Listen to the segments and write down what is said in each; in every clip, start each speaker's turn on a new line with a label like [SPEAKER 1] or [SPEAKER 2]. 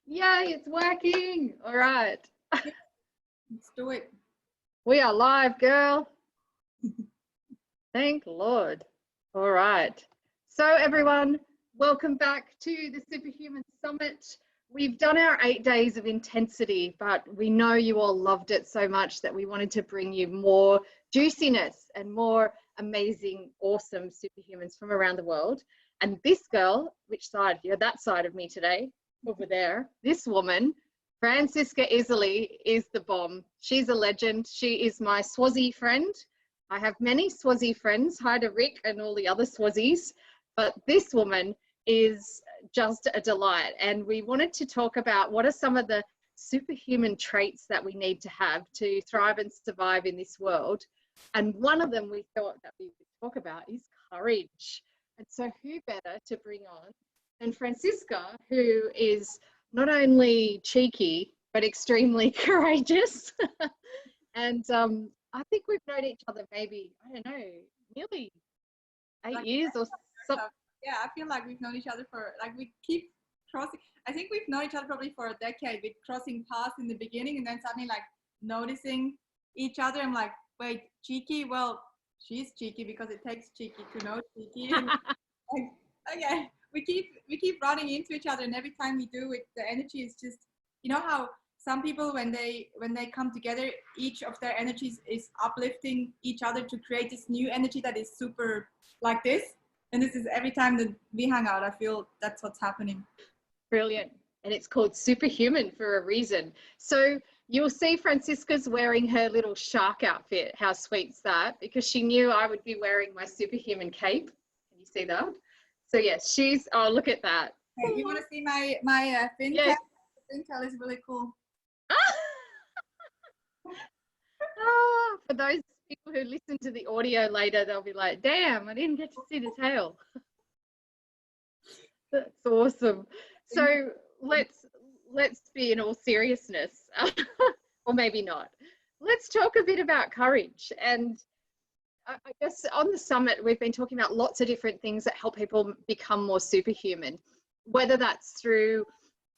[SPEAKER 1] Yay, it's working. All right.
[SPEAKER 2] Let's do it.
[SPEAKER 1] We are live, girl. Thank Lord. All right. So everyone, welcome back to the Superhuman Summit. We've done our 8 days of intensity, but we know you all loved it so much that we wanted to bring you more juiciness and more amazing, awesome superhumans from around the world. And this girl, which side? You're that side of me today, over there. This woman, Franziska Iseli, is the bomb. She's a legend. She is my Swazi friend. I have many Swazi friends. Hi to Rick and all the other Swazis. But this woman is just a delight. And we wanted to talk about what are some of the superhuman traits that we need to have to thrive and survive in this world. And one of them we thought that we would talk about is courage. And so who better to bring on than Franziska, who is not only cheeky, but extremely courageous. And I think we've known each other maybe, I don't know, nearly 8 years or something.
[SPEAKER 2] Yeah, I feel like we've known each other for, like, we keep crossing. I think we've known each other probably for a decade, with crossing paths in the beginning and then suddenly like noticing each other. I'm like, wait, cheeky? Well, she's cheeky because it takes cheeky to know cheeky. And like, okay, we keep running into each other, and every time we do it, the energy is just, you know how some people when they come together, each of their energies is uplifting each other to create this new energy that is super like this. And this is every time that we hang out, I feel that's what's happening.
[SPEAKER 1] Brilliant. And it's called Superhuman for a reason. So you'll see Franziska's wearing her little shark outfit. How sweet's that? Because she knew I would be wearing my superhuman cape. Can you see that? So yes, she's, oh, look at that.
[SPEAKER 2] Hey, you want to see my fin
[SPEAKER 1] Yes.
[SPEAKER 2] tail? The fin tail is really cool.
[SPEAKER 1] For those people who listen to the audio later, they'll be like, damn, I didn't get to see the tail. That's awesome. So let's be in all seriousness, or maybe not. Let's talk a bit about courage. And I guess on the summit, we've been talking about lots of different things that help people become more superhuman, whether that's through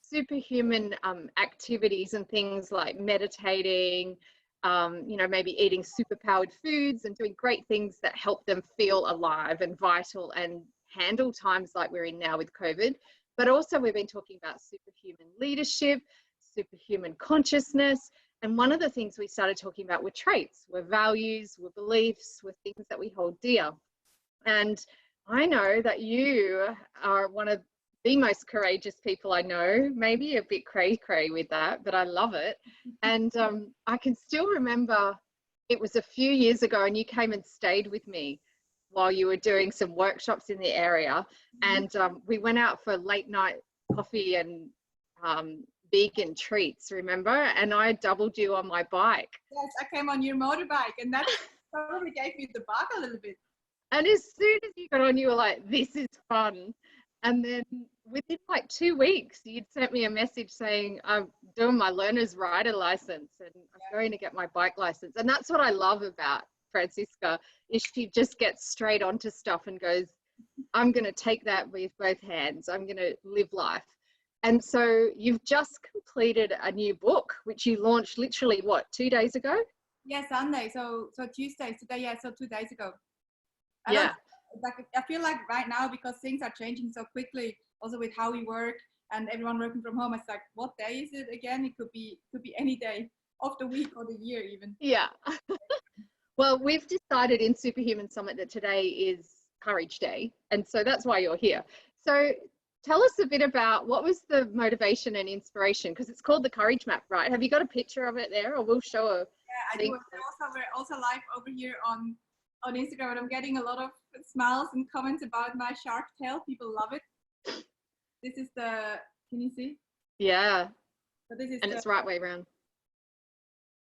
[SPEAKER 1] superhuman activities and things like meditating, you know, maybe eating superpowered foods and doing great things that help them feel alive and vital and handle times like we're in now with COVID. But also we've been talking about superhuman leadership, superhuman consciousness. And one of the things we started talking about were traits, were values, were beliefs, were things that we hold dear. And I know that you are one of the most courageous people I know, maybe a bit cray-cray with that, but I love it. And I can still remember it was a few years ago and you came and stayed with me while you were doing some workshops in the area. And we went out for late night coffee and vegan treats, remember? And I doubled you on my bike.
[SPEAKER 2] Yes, I came on your motorbike, and that probably gave me the bug a little bit.
[SPEAKER 1] And as soon as you got on, you were like, this is fun. And then within like 2 weeks, you'd sent me a message saying, I'm doing my learner's rider license and I'm going to get my bike license. And that's what I love about Franziska, is she just gets straight onto stuff and goes, I'm going to take that with both hands. I'm going to live life. And so you've just completed a new book, which you launched literally, what, 2 days ago?
[SPEAKER 2] Yeah, Sunday. So Tuesday, today, yeah, so 2 days ago.
[SPEAKER 1] Yeah.
[SPEAKER 2] I feel like right now, because things are changing so quickly, also with how we work and everyone working from home, it's like, what day is it again? It could be any day of the week or the year even.
[SPEAKER 1] Yeah. Well, we've decided in Superhuman Summit that today is Courage Day. And so that's why you're here. So tell us a bit about what was the motivation and inspiration, because it's called the Courage Map, right? Have you got a picture of it there, or we'll show a
[SPEAKER 2] I do. We're also live over here on Instagram, and I'm getting a lot of smiles and comments about my shark tail. People love it. This is the, can you see?
[SPEAKER 1] Yeah.
[SPEAKER 2] So this is,
[SPEAKER 1] and it's right way around.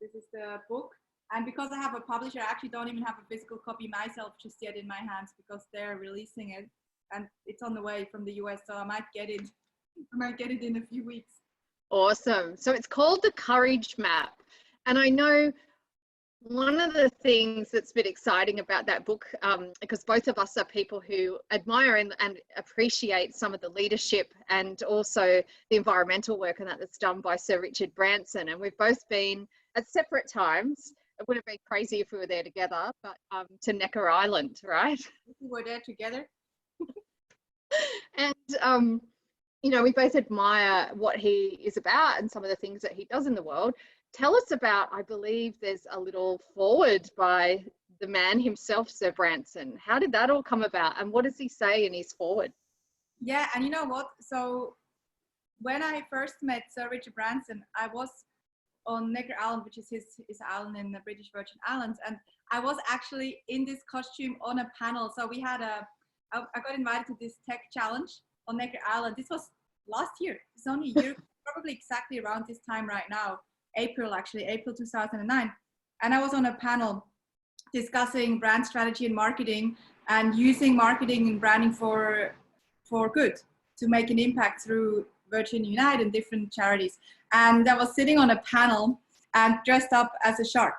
[SPEAKER 2] This is the book. And because I have a publisher, I actually don't even have a physical copy myself just yet in my hands, because they're releasing it and it's on the way from the US. So I might get it in a few weeks.
[SPEAKER 1] Awesome. So it's called the Courage Map. And I know One of the things that's been exciting about that book, because both of us are people who admire and appreciate some of the leadership and also the environmental work and that's done by Sir Richard Branson. And we've both been at separate times. It would have been crazy if we were there together, but to Necker Island, right?
[SPEAKER 2] We were there together.
[SPEAKER 1] And, you know, we both admire what he is about and some of the things that he does in the world. Tell us about, I believe there's a little forward by the man himself, Sir Branson. How did that all come about? And what does he say in his forward?
[SPEAKER 2] Yeah, and you know what? So when I first met Sir Richard Branson, I was on Necker Island, which is his island in the British Virgin Islands. And I was actually in this costume on a panel. So we had I got invited to this tech challenge on Necker Island. This was last year. It's only a year, probably exactly around this time right now. April 2009. And I was on a panel discussing brand strategy and marketing and using marketing and branding for good to make an impact through Virgin Unite and different charities. And I was sitting on a panel and dressed up as a shark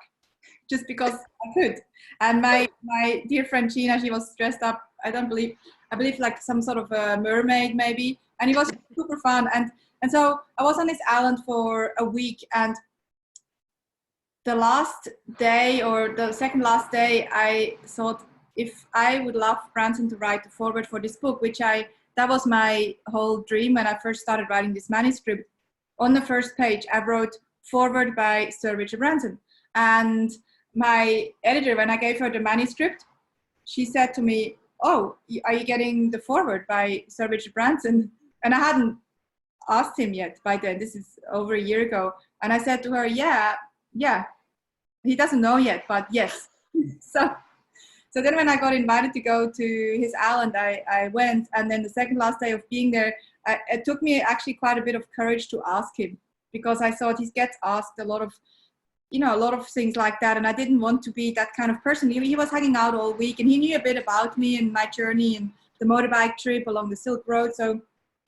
[SPEAKER 2] just because I could. And my dear friend Gina, she was dressed up, I believe like some sort of a mermaid maybe. And it was super fun. And so I was on this island for a week, and the last day or the second last day, I thought if I would love Branson to write the foreword for this book, that was my whole dream when I first started writing this manuscript. On the first page, I wrote foreword by Sir Richard Branson. And my editor, when I gave her the manuscript, she said to me, "Oh, are you getting the foreword by Sir Richard Branson?" And I hadn't asked him yet by then. This is over a year ago. And I said to her, yeah, he doesn't know yet, but yes. So then when I got invited to go to his island, I went. And then the second last day of being there, it took me actually quite a bit of courage to ask him, because I thought he gets asked a lot of things like that. And I didn't want to be that kind of person. He was hanging out all week, and he knew a bit about me and my journey and the motorbike trip along the Silk Road. So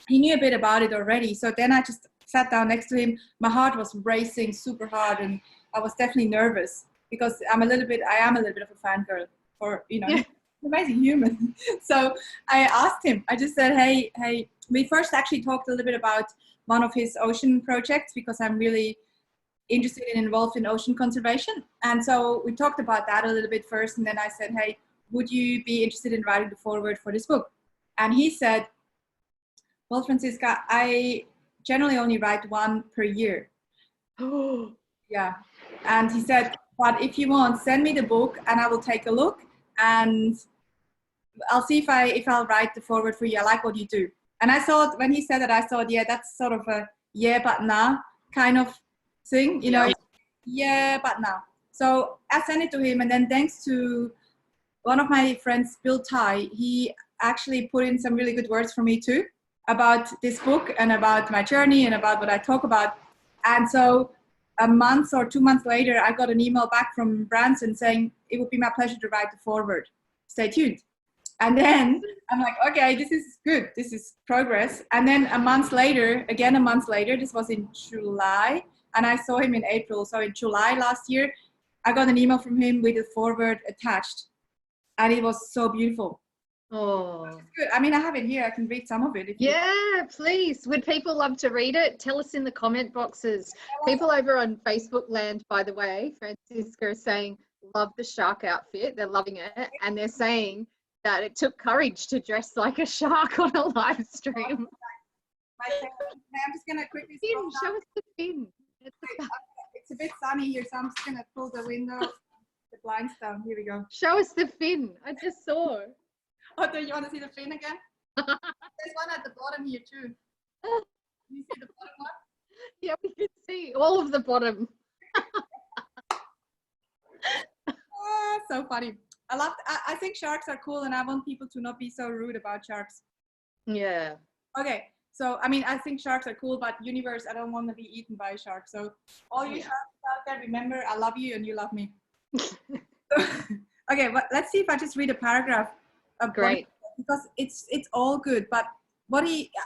[SPEAKER 2] he knew a bit about it already. So then I just sat down next to him. My heart was racing super hard, and I was definitely nervous because I am a little bit of a fangirl for, an amazing human. So I asked him, I just said, hey, we first actually talked a little bit about one of his ocean projects, because I'm really interested and involved in ocean conservation. And so we talked about that a little bit first. And then I said, hey, would you be interested in writing the foreword for this book? And he said, well, Franziska, I generally only write one per year.
[SPEAKER 1] Oh,
[SPEAKER 2] yeah. And he said, but if you want, send me the book and I will take a look, and I'll see if I'll write the foreword for you. I like what you do. And I thought, when he said that, I thought, yeah, that's sort of a yeah, but nah kind of thing, yeah, but nah. So I sent it to him, and then thanks to one of my friends, Bill Ty, he actually put in some really good words for me too about this book and about my journey and about what I talk about. And so a month or 2 months later, I got an email back from Branson saying, it would be my pleasure to write the foreword. Stay tuned. And then I'm like, okay, this is good. This is progress. And then a month later, this was in July, and I saw him in April. So in July last year, I got an email from him with a foreword attached. And it was so beautiful.
[SPEAKER 1] Oh,
[SPEAKER 2] good. I mean, I have it here. I can read some of it.
[SPEAKER 1] Please. Would people love to read it? Tell us in the comment boxes. People over on Facebook land, by the way, Franziska is saying, love the shark outfit. They're loving it. And they're saying that it took courage to dress like a shark on a live stream.
[SPEAKER 2] I'm just going to quickly
[SPEAKER 1] show us the fin.
[SPEAKER 2] It's a bit sunny here, so I'm just going to pull the window, the blinds down. Here we go.
[SPEAKER 1] Show us the fin. I just saw.
[SPEAKER 2] Oh, do you want to see the fin again? There's one at the bottom here too. You see the bottom one?
[SPEAKER 1] Yeah, we can see all of the bottom.
[SPEAKER 2] Oh, so funny. I think sharks are cool, and I want people to not be so rude about sharks.
[SPEAKER 1] Yeah.
[SPEAKER 2] Okay, so I mean, I think sharks are cool, but universe, I don't want to be eaten by a shark. So all you sharks out there, remember, I love you and you love me. Okay, well, let's see if I just read a paragraph.
[SPEAKER 1] Great.
[SPEAKER 2] Because it's all good, but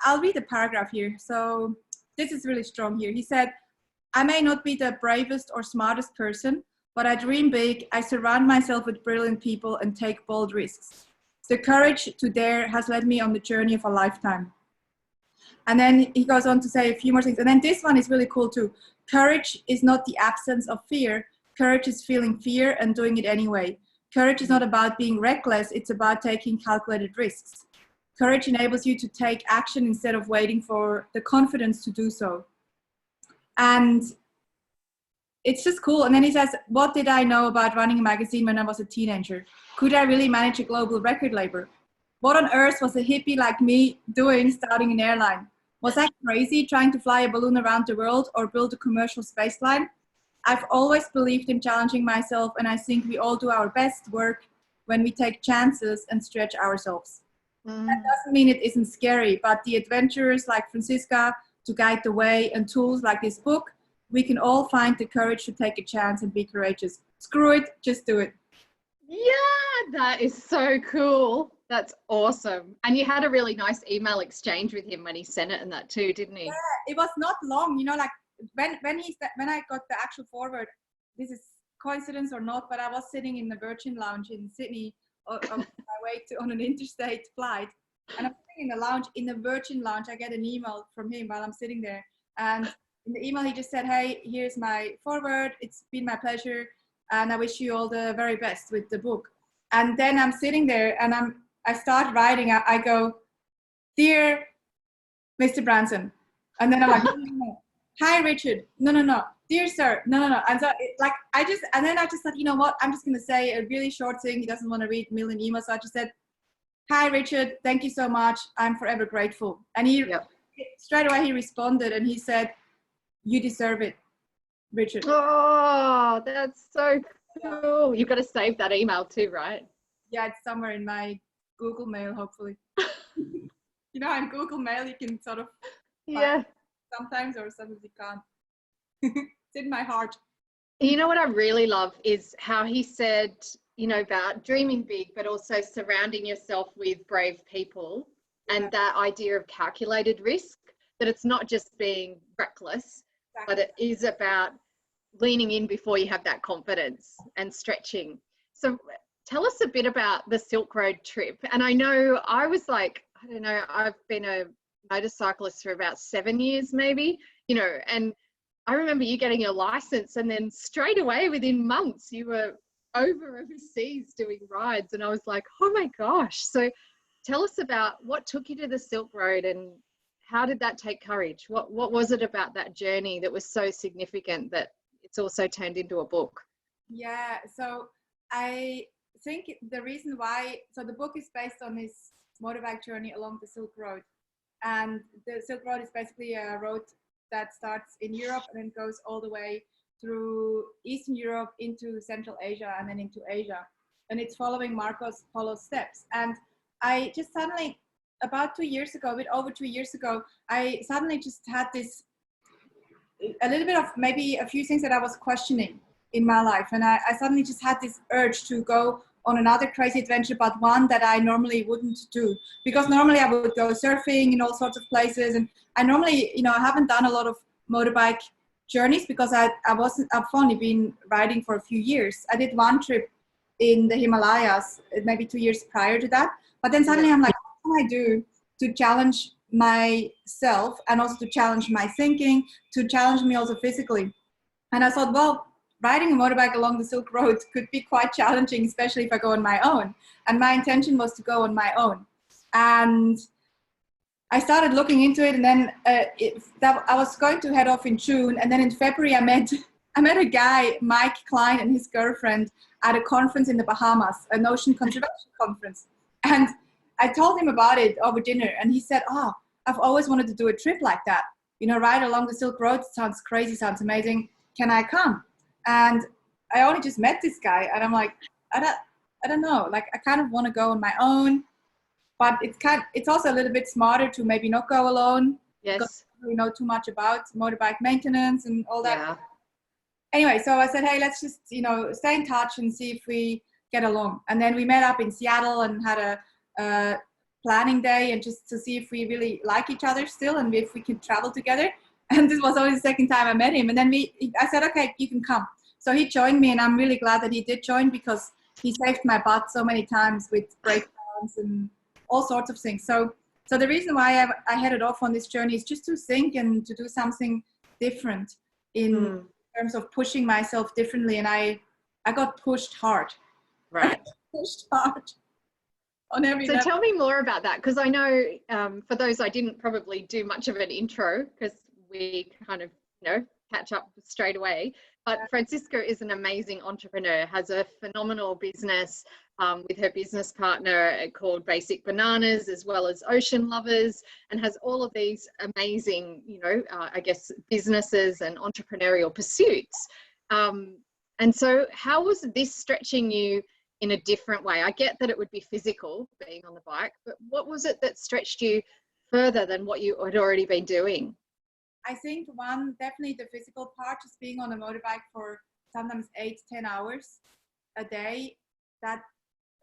[SPEAKER 2] I'll read the paragraph here. So this is really strong here. He said, I may not be the bravest or smartest person, but I dream big. I surround myself with brilliant people and take bold risks. The courage to dare has led me on the journey of a lifetime. And then he goes on to say a few more things. And then this one is really cool too. Courage is not the absence of fear. Courage is feeling fear and doing it anyway. Courage is not about being reckless. It's about taking calculated risks. Courage enables you to take action instead of waiting for the confidence to do so. And it's just cool. And then he says, what did I know about running a magazine when I was a teenager? Could I really manage a global record label? What on earth was a hippie like me doing starting an airline? Was I crazy trying to fly a balloon around the world or build a commercial space line? I've always believed in challenging myself, and I think we all do our best work when we take chances and stretch ourselves. That doesn't mean it isn't scary, but the adventurers like Franziska to guide the way and tools like this book, we can all find the courage to take a chance and be courageous. Screw it, just do it.
[SPEAKER 1] Yeah, that is so cool. That's awesome. And you had a really nice email exchange with him when he sent it and that too, didn't he?
[SPEAKER 2] Yeah, it was not long, you know, like when I got the actual forward, this is coincidence or not, but I was sitting in the Virgin Lounge in Sydney on my way on an interstate flight, and I'm sitting in the lounge, in the Virgin Lounge. I get an email from him while I'm sitting there, and in the email he just said, hey, here's my forward, it's been my pleasure, and I wish you all the very best with the book. And then I'm sitting there and I start writing. I go, dear Mr. Branson, and then I'm like, no. Hi Richard, no, dear sir, no, and so and then I just thought, you know what, I'm just gonna say a really short thing. He doesn't want to read a million emails, so I just said, hi Richard, thank you so much, I'm forever grateful. And he straight away he responded and he said, you deserve it, Richard.
[SPEAKER 1] Oh, that's so cool. You've got to save that email too, right?
[SPEAKER 2] Yeah, it's somewhere in my Google Mail, hopefully. You know, in Google Mail you can sort of sometimes, or sometimes you can't. It's in my heart.
[SPEAKER 1] You know what I really love is how he said, you know, about dreaming big, but also surrounding yourself with brave people, and that idea of calculated risk, that it's not just being reckless, but it is about leaning in before you have that confidence and stretching. So tell us a bit about the Silk Road trip. And I know I was like, I don't know, I've been a motorcyclist for about 7 years maybe, you know, and I remember you getting your license and then straight away within months you were overseas doing rides, and I was like, oh my gosh. So tell us about what took you to the Silk Road and how did that take courage? What was it about that journey that was so significant that it's also turned into a book?
[SPEAKER 2] Yeah, so I think the reason why, so the book is based on his motorbike journey along the Silk Road. And the Silk Road is basically a road that starts in Europe and then goes all the way through Eastern Europe into Central Asia and then into Asia. And it's following Marco Polo's steps. And I just suddenly, about 2 years ago, a bit over 2 years ago, I suddenly just had this, a little bit of maybe a few things that I was questioning in my life. And I suddenly just had this urge to go on another crazy adventure, but one that I normally wouldn't do. Because normally I would go surfing in all sorts of places. And I normally, you know, I haven't done a lot of motorbike journeys because I've only been riding for a few years. I did one trip in the Himalayas, maybe 2 years prior to that. But then suddenly I'm like, what can I do to challenge myself and also to challenge my thinking, to challenge me also physically? And I thought, well, riding a motorbike along the Silk Road could be quite challenging, especially if I go on my own. And my intention was to go on my own. And I started looking into it, and then I was going to head off in June. And then in February, I met a guy, Mike Klein, and his girlfriend at a conference in the Bahamas, an ocean conservation conference. And I told him about it over dinner, and he said, oh, I've always wanted to do a trip like that. You know, ride along the Silk Road sounds crazy, sounds amazing. Can I come? And I only just met this guy, and I'm like, I don't know. Like, I kind of want to go on my own, but it's also a little bit smarter to maybe not go alone.
[SPEAKER 1] Yes.
[SPEAKER 2] Because I don't know too much about motorbike maintenance and all that.
[SPEAKER 1] Yeah.
[SPEAKER 2] Anyway, so I said, hey, let's just, you know, stay in touch and see if we get along. And then we met up in Seattle and had a planning day, and just to see if we really like each other still and if we could travel together. And this was only the second time I met him. And then I said, okay, you can come. So he joined me, and I'm really glad that he did join, because he saved my butt so many times with breakdowns and all sorts of things. So the reason why I headed off on this journey is just to think and to do something different in terms of pushing myself differently. And I got pushed hard.
[SPEAKER 1] Right.
[SPEAKER 2] Pushed hard on every
[SPEAKER 1] So
[SPEAKER 2] level.
[SPEAKER 1] tell me more about that, because I know for those, I didn't probably do much of an intro because we kind of, catch up straight away. But Franziska is an amazing entrepreneur, has a phenomenal business with her business partner called Basic Bananas, as well as Ocean Lovers, and has all of these amazing, I guess, businesses and entrepreneurial pursuits. And so how was this stretching you in a different way? I get that it would be physical, being on the bike, but what was it that stretched you further than what you had already been doing?
[SPEAKER 2] I think one, definitely the physical part, just being on a motorbike for sometimes 8-10 hours a day, that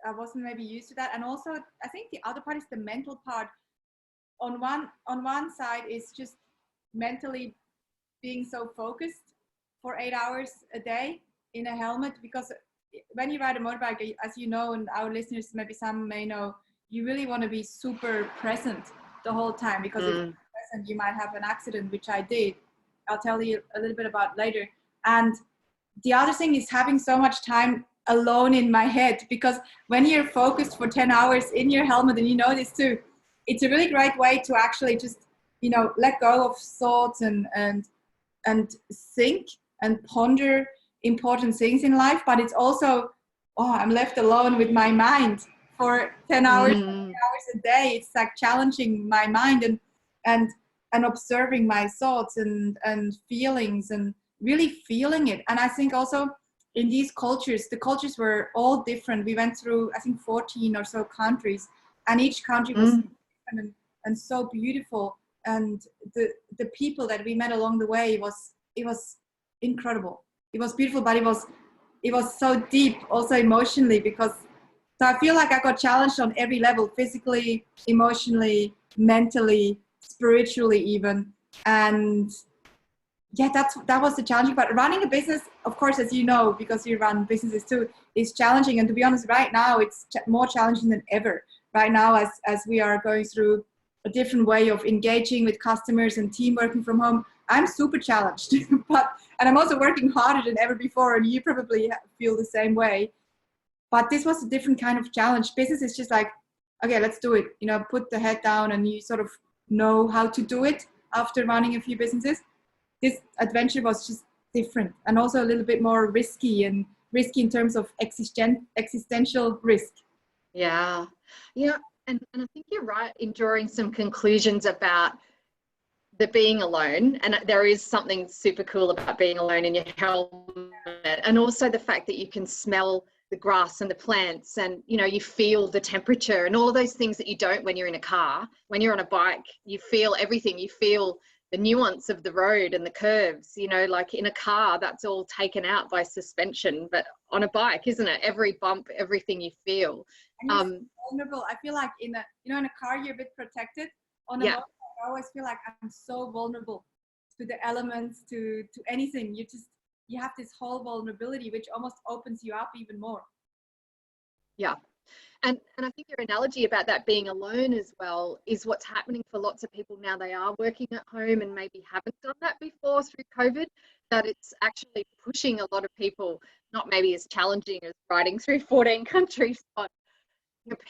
[SPEAKER 2] I wasn't maybe used to that. And also, I think the other part is the mental part. On one side is just mentally being so focused for 8 hours a day in a helmet, because when you ride a motorbike, as you know, and our listeners, maybe some may know, you really want to be super present the whole time, because if and you might have an accident, which I did. I'll tell you a little bit about later. And the other thing is having so much time alone in my head, because when you're focused for 10 hours in your helmet, and you know this too, it's a really great way to actually just, let go of thoughts and think and ponder important things in life. But it's also, I'm left alone with my mind for 10 hours, 10 hours a day. It's like challenging my mind and observing my thoughts and feelings and really feeling it. And I think also in these cultures, the cultures were all different. We went through, I think, 14 or so countries, and each country was different and so beautiful. And the people that we met along the way, it was incredible. It was beautiful, but it was so deep also emotionally, because so I feel like I got challenged on every level, physically, emotionally, mentally, spiritually even. And yeah, that was the challenging part. Running a business, of course, as you know, because you run businesses too, is challenging. And to be honest, right now it's more challenging than ever. Right now, as we are going through a different way of engaging with customers and team working from home, I'm super challenged. And I'm also working harder than ever before, and you probably feel the same way. But this was a different kind of challenge. Business is just like, okay, let's do it. Put the head down, and you sort of know how to do it after running a few businesses. This adventure was just different, and also a little bit more risky in terms of existential risk.
[SPEAKER 1] Yeah. And I think you're right in drawing some conclusions about the being alone. And there is something super cool about being alone in your helmet, and also the fact that you can smell the grass and the plants, and you feel the temperature and all of those things that you don't when you're in a car. When you're on a bike, you feel everything. You feel the nuance of the road and the curves, like in a car, that's all taken out by suspension. But on a bike, isn't it? Every bump, everything you feel.
[SPEAKER 2] And you're so vulnerable. I feel like in a car, you're a bit protected. On a motorbike, I always feel like I'm so vulnerable to the elements, to anything. You have this whole vulnerability, which almost opens you up even more.
[SPEAKER 1] Yeah. And I think your analogy about that being alone as well is what's happening for lots of people now. They are working at home and maybe haven't done that before through COVID, that it's actually pushing a lot of people, not maybe as challenging as riding through 14 countries, but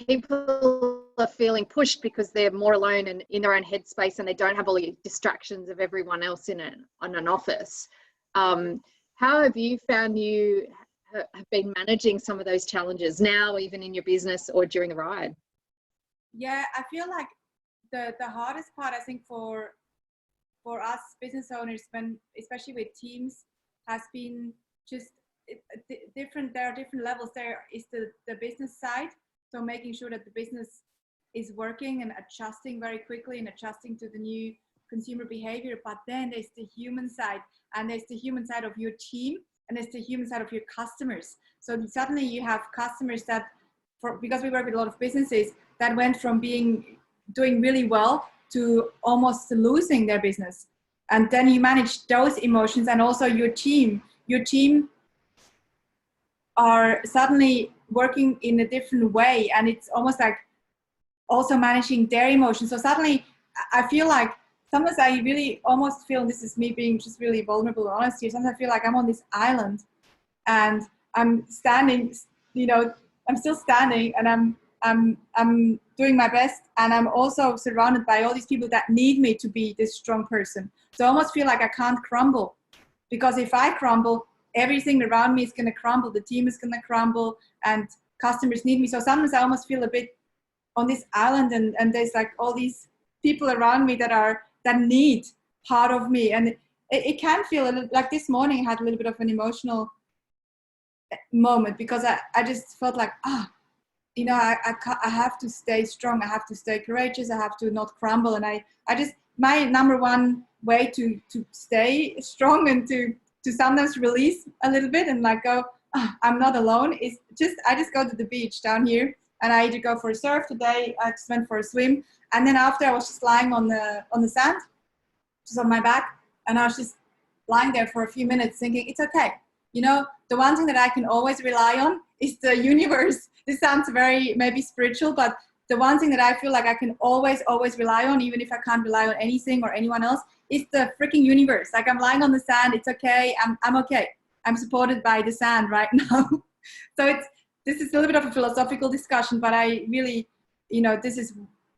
[SPEAKER 1] people are feeling pushed because they're more alone and in their own headspace, and they don't have all the distractions of everyone else in an office. How have you found you have been managing some of those challenges now, even in your business or during the ride?
[SPEAKER 2] Yeah, I feel like the hardest part, I think, for us business owners, especially with teams, has been just different. There are different levels. There is the business side, so making sure that the business is working and adjusting very quickly and adjusting to the new consumer behavior. But then there's the human side, and there's the human side of your team, and there's the human side of your customers. So suddenly you have customers that, because we work with a lot of businesses, that went from doing really well to almost losing their business. And then you manage those emotions, and also your team are suddenly working in a different way, and it's almost like also managing their emotions. So suddenly I feel like sometimes I really almost feel, and this is me being just really vulnerable and honest here, sometimes I feel like I'm on this island and I'm standing, you know, I'm still standing, and I'm doing my best, and I'm also surrounded by all these people that need me to be this strong person. So I almost feel like I can't crumble, because if I crumble, everything around me is going to crumble. The team is going to crumble, and customers need me. So sometimes I almost feel a bit on this island, and there's like all these people around me that need part of me, and it can feel a little, like this morning I had a little bit of an emotional moment, because I just felt like, you know, I have to stay strong, I have to stay courageous, I have to not crumble. And I just, my number one way to stay strong and to sometimes release a little bit and like go, I'm not alone, is just, I just go to the beach down here, and I either go for a surf. Today I just went for a swim, and then after I was just lying on the sand, just on my back, and I was just lying there for a few minutes thinking, it's okay. You know, the one thing that I can always rely on is the universe. This sounds very maybe spiritual, but the one thing that I feel like I can always rely on, even if I can't rely on anything or anyone else, is the freaking universe. Like, I'm lying on the sand, it's okay, I'm okay. I'm supported by the sand right now. So this is a little bit of a philosophical discussion, but I really, you know, this is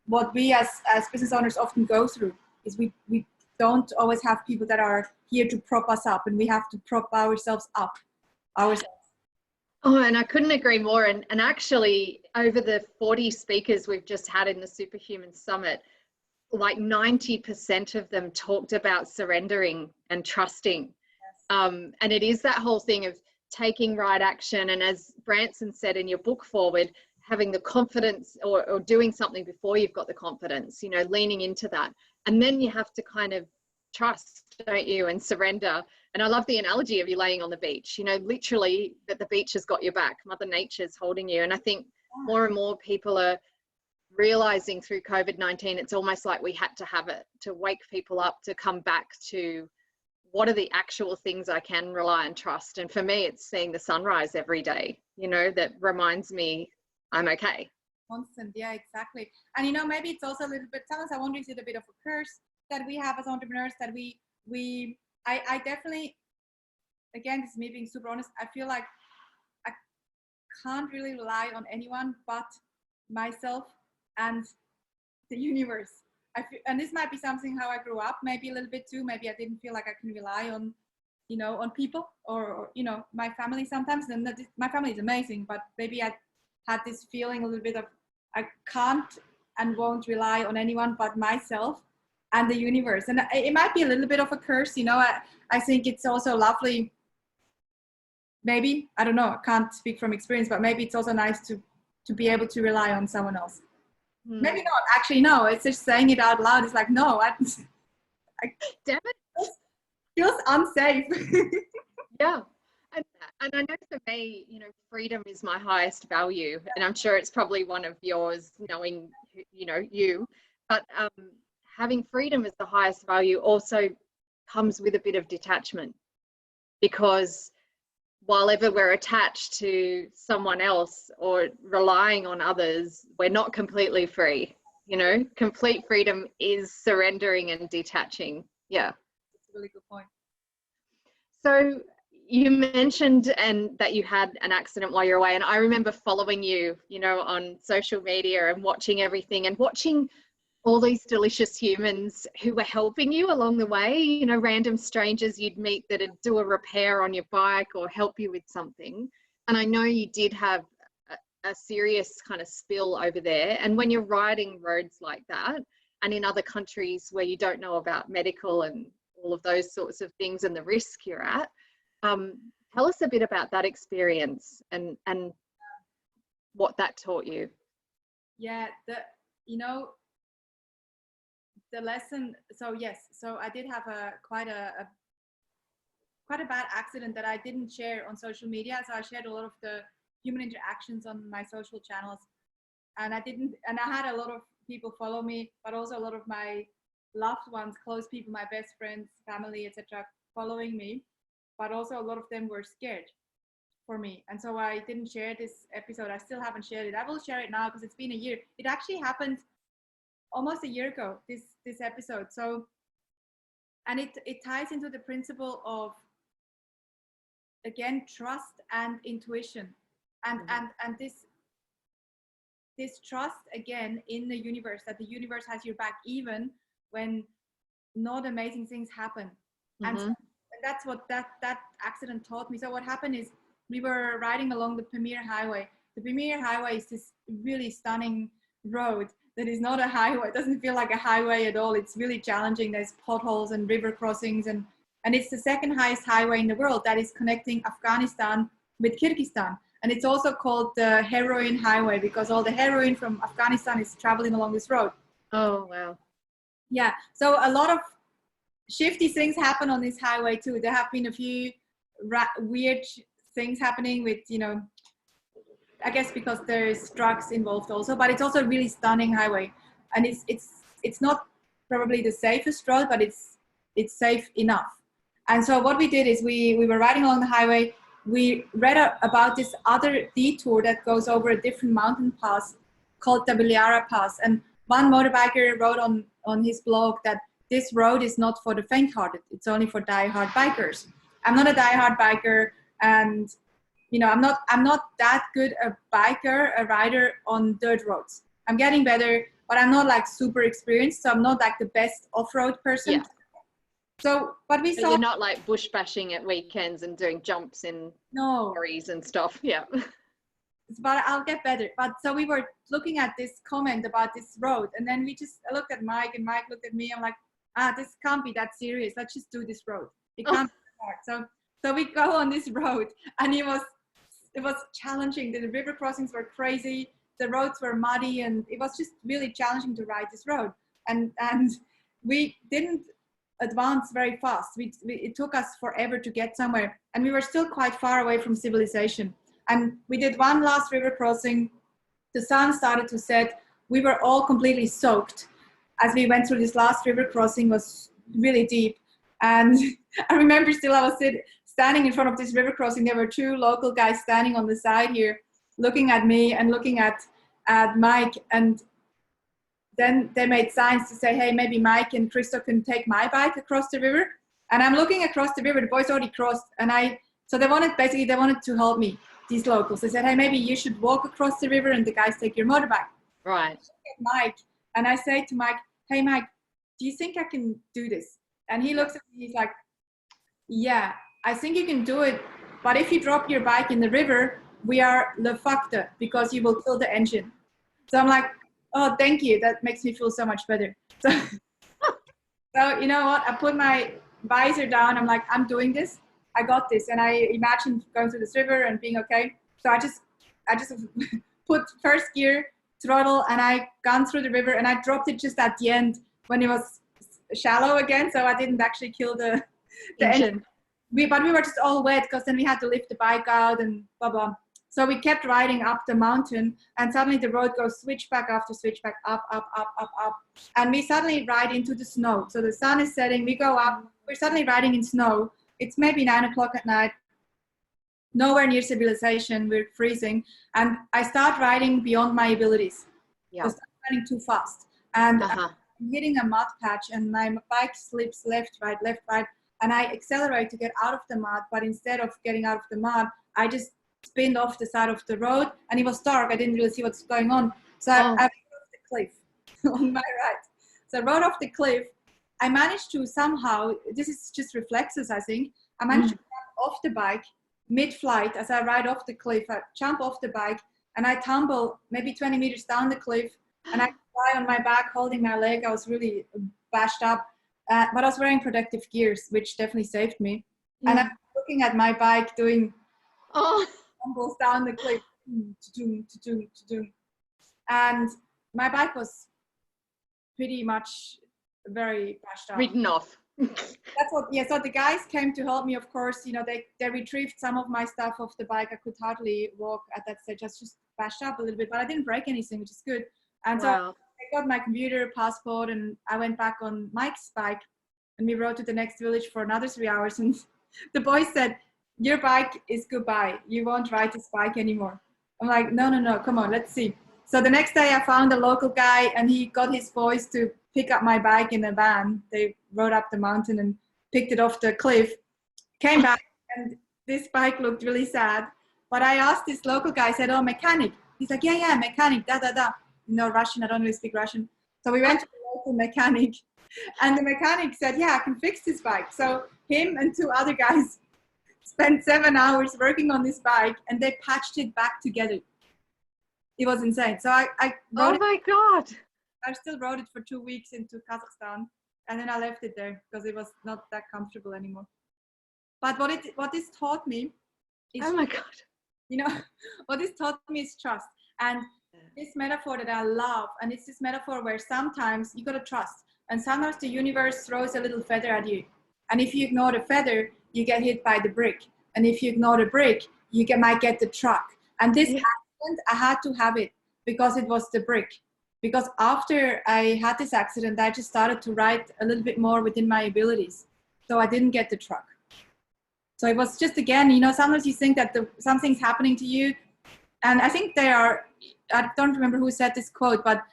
[SPEAKER 2] what we as business owners often go through, is we don't always have people that are here to prop us up, and we have to prop ourselves up ourselves.
[SPEAKER 1] Oh, and I couldn't agree more. And actually, over the 40 speakers we've just had in the Superhuman Summit, like 90% of them talked about surrendering and trusting. Yes. And it is that whole thing of taking right action. And as Branson said in your book forward, having the confidence, or doing something before you've got the confidence, you know, leaning into that. And then you have to kind of trust, don't you, and surrender. And I love the analogy of you laying on the beach, you know, literally that the beach has got your back, Mother Nature's holding you. And I think more and more people are realizing through COVID-19, it's almost like we had to have it to wake people up to come back to what are the actual things I can rely and trust. And for me, it's seeing the sunrise every day, you know, that reminds me I'm okay.
[SPEAKER 2] Constant, yeah, exactly. And you know, maybe it's also a little bit, sometimes I wonder, is it a bit of a curse that we have as entrepreneurs, that I definitely, again, this is me being super honest, I feel like I can't really rely on anyone but myself and the universe. And this might be something how I grew up, maybe a little bit too. Maybe I didn't feel like I can rely on, you know, on people or you know, my family sometimes. And my family is amazing, but maybe I had this feeling a little bit of, I can't and won't rely on anyone but myself and the universe. And it might be a little bit of a curse, you know. I think it's also lovely. Maybe, I don't know, I can't speak from experience, but maybe it's also nice to be able to rely on someone else. Maybe not, actually, no, it's just saying it out loud. It's like, no,
[SPEAKER 1] damn it,
[SPEAKER 2] feels unsafe.
[SPEAKER 1] Yeah. And I know for me, you know, freedom is my highest value, and I'm sure it's probably one of yours, knowing, you know, you, but having freedom as the highest value also comes with a bit of detachment, because while ever we're attached to someone else or relying on others, we're not completely free. You know, complete freedom is surrendering and detaching. Yeah.
[SPEAKER 2] That's a really good point.
[SPEAKER 1] So you mentioned that you had an accident while you're away, and I remember following you, you know, on social media and watching everything, and watching all these delicious humans who were helping you along the way, you know, random strangers you'd meet that'd do a repair on your bike or help you with something. And I know you did have a serious kind of spill over there. And when you're riding roads like that, and in other countries where you don't know about medical and all of those sorts of things and the risk you're at, tell us a bit about that experience and what that taught you.
[SPEAKER 2] Yeah, you know, the lesson, so yes, so I did have quite a bad accident that I didn't share on social media. So I shared a lot of the human interactions on my social channels, and I had a lot of people follow me, but also a lot of my loved ones, close people, my best friends, family, etc., following me, but also a lot of them were scared for me. And so I didn't share this episode. I still haven't shared it. I will share it now because it's been a year. It actually happened almost a year ago, this episode. So, and it ties into the principle of, again, trust and intuition, and this trust again in the universe, that the universe has your back even when not amazing things happen. And that's what that accident taught me. So what happened is, we were riding along the Pamir Highway. The Pamir Highway is this really stunning road that is not a highway. It doesn't feel like a highway at all. It's really challenging. There's potholes and river crossings, and it's the second highest highway in the world that is connecting Afghanistan with Kyrgyzstan. And it's also called the heroin highway because all the heroin from Afghanistan is traveling along this road.
[SPEAKER 1] Oh, wow.
[SPEAKER 2] Yeah. So a lot of shifty things happen on this highway too. There have been a few weird things happening with, I guess because there's drugs involved also, but it's also a really stunning highway. And it's not probably the safest road, but it's safe enough. And so what we did is we were riding along the highway. We read about this other detour that goes over a different mountain pass called the Biliara Pass. And one motorbiker wrote on his blog that this road is not for the faint-hearted. It's only for die-hard bikers. I'm not a die-hard biker, and I'm not that good a rider on dirt roads. I'm getting better, but I'm not like super experienced, so I'm not like the best off-road person.
[SPEAKER 1] Yeah.
[SPEAKER 2] So, but we saw.
[SPEAKER 1] You're not like bush bashing at weekends and doing jumps in quarries and stuff. Yeah.
[SPEAKER 2] But I'll get better. But so we were looking at this comment about this road, and then I looked at Mike, and Mike looked at me. I'm like, this can't be that serious. Let's just do this road. It can't be hard. So we go on this road, and it was challenging. The river crossings were crazy. The roads were muddy, and it was just really challenging to ride this road. And we didn't advance very fast. It took us forever to get somewhere, and we were still quite far away from civilization. And we did one last river crossing. The sun started to set. We were all completely soaked as we went through this last river crossing. Was really deep. And I remember still I was standing in front of this river crossing. There were two local guys standing on the side here, looking at me and looking at Mike. And then they made signs to say, hey, maybe Mike and Christo can take my bike across the river. And I'm looking across the river. The boys already crossed. So they wanted to help me, these locals. They said, hey, maybe you should walk across the river and the guys take your motorbike.
[SPEAKER 1] Right.
[SPEAKER 2] Mike. And I say to Mike, hey, Mike, do you think I can do this? And he looks at me, he's like, yeah, I think you can do it. But if you drop your bike in the river, we are le facte because you will kill the engine. So I'm like, oh, thank you. That makes me feel so much better. So you know what? I put my visor down. I'm like, I'm doing this. I got this. And I imagined going through this river and being okay. So I just put first gear, throttle, and I gone through the river, and I dropped it just at the end when it was shallow again. So I didn't actually kill the engine. But we were just all wet because then we had to lift the bike out and blah, blah. So we kept riding up the mountain, and suddenly the road goes switchback after switchback, up, up, up, up, up. And we suddenly ride into the snow. So the sun is setting, we go up, we're suddenly riding in snow. It's maybe 9 o'clock at night, nowhere near civilization, we're freezing. And I start riding beyond my abilities.
[SPEAKER 1] Yeah.
[SPEAKER 2] I start riding too fast. And I'm hitting a mud patch, and my bike slips left, right, and I accelerate to get out of the mud. But instead of getting out of the mud, I just spinned off the side of the road, and it was dark. I didn't really see what's going on. So I rode off the cliff on my right. So I rode off the cliff. I managed to somehow, this is just reflexes, I think. I managed to jump off the bike mid-flight as I ride off the cliff. I jump off the bike, and I tumble maybe 20 meters down the cliff, and I lie on my back holding my leg. I was really bashed up, but I was wearing protective gears, which definitely saved me. And I'm looking at my bike doing tumbles down the cliff, and my bike was pretty much very bashed up.
[SPEAKER 1] Ridden off.
[SPEAKER 2] That's what. Yeah. So the guys came to help me. Of course, they retrieved some of my stuff off the bike. I could hardly walk at that stage. I was just bashed up a little bit, but I didn't break anything, which is good. And so I got my computer, passport, and I went back on Mike's bike, and we rode to the next village for another 3 hours. And the boys said, your bike is goodbye. You won't ride this bike anymore. I'm like, no, no, no, come on, let's see. So the next day I found a local guy and he got his boys to pick up my bike in a van. They rode up the mountain and picked it off the cliff, came back, and this bike looked really sad. But I asked this local guy, I said, oh, mechanic. He's like, yeah, mechanic, da, da, da. No Russian, I don't really speak Russian. So we went to the local mechanic and the mechanic said, yeah, I can fix this bike. So him and two other guys spent 7 hours working on this bike and they patched it back together. It was insane. So I rode
[SPEAKER 1] Oh my God.
[SPEAKER 2] I still rode it for 2 weeks into Kazakhstan, and then I left it there because it was not that comfortable anymore. But what this taught me is,
[SPEAKER 1] Oh my God.
[SPEAKER 2] you know, what this taught me is trust. And this metaphor that I love, and it's this metaphor where sometimes you gotta trust, and sometimes the universe throws a little feather at you, and if you ignore the feather, you get hit by the brick, and if you ignore the brick, you might get the truck. And this accident, I had to have it because it was the brick. Because after I had this accident, I just started to ride a little bit more within my abilities. So I didn't get the truck. So it was just, again, you know, sometimes you think that something's happening to you. And I think I don't remember who said this quote, but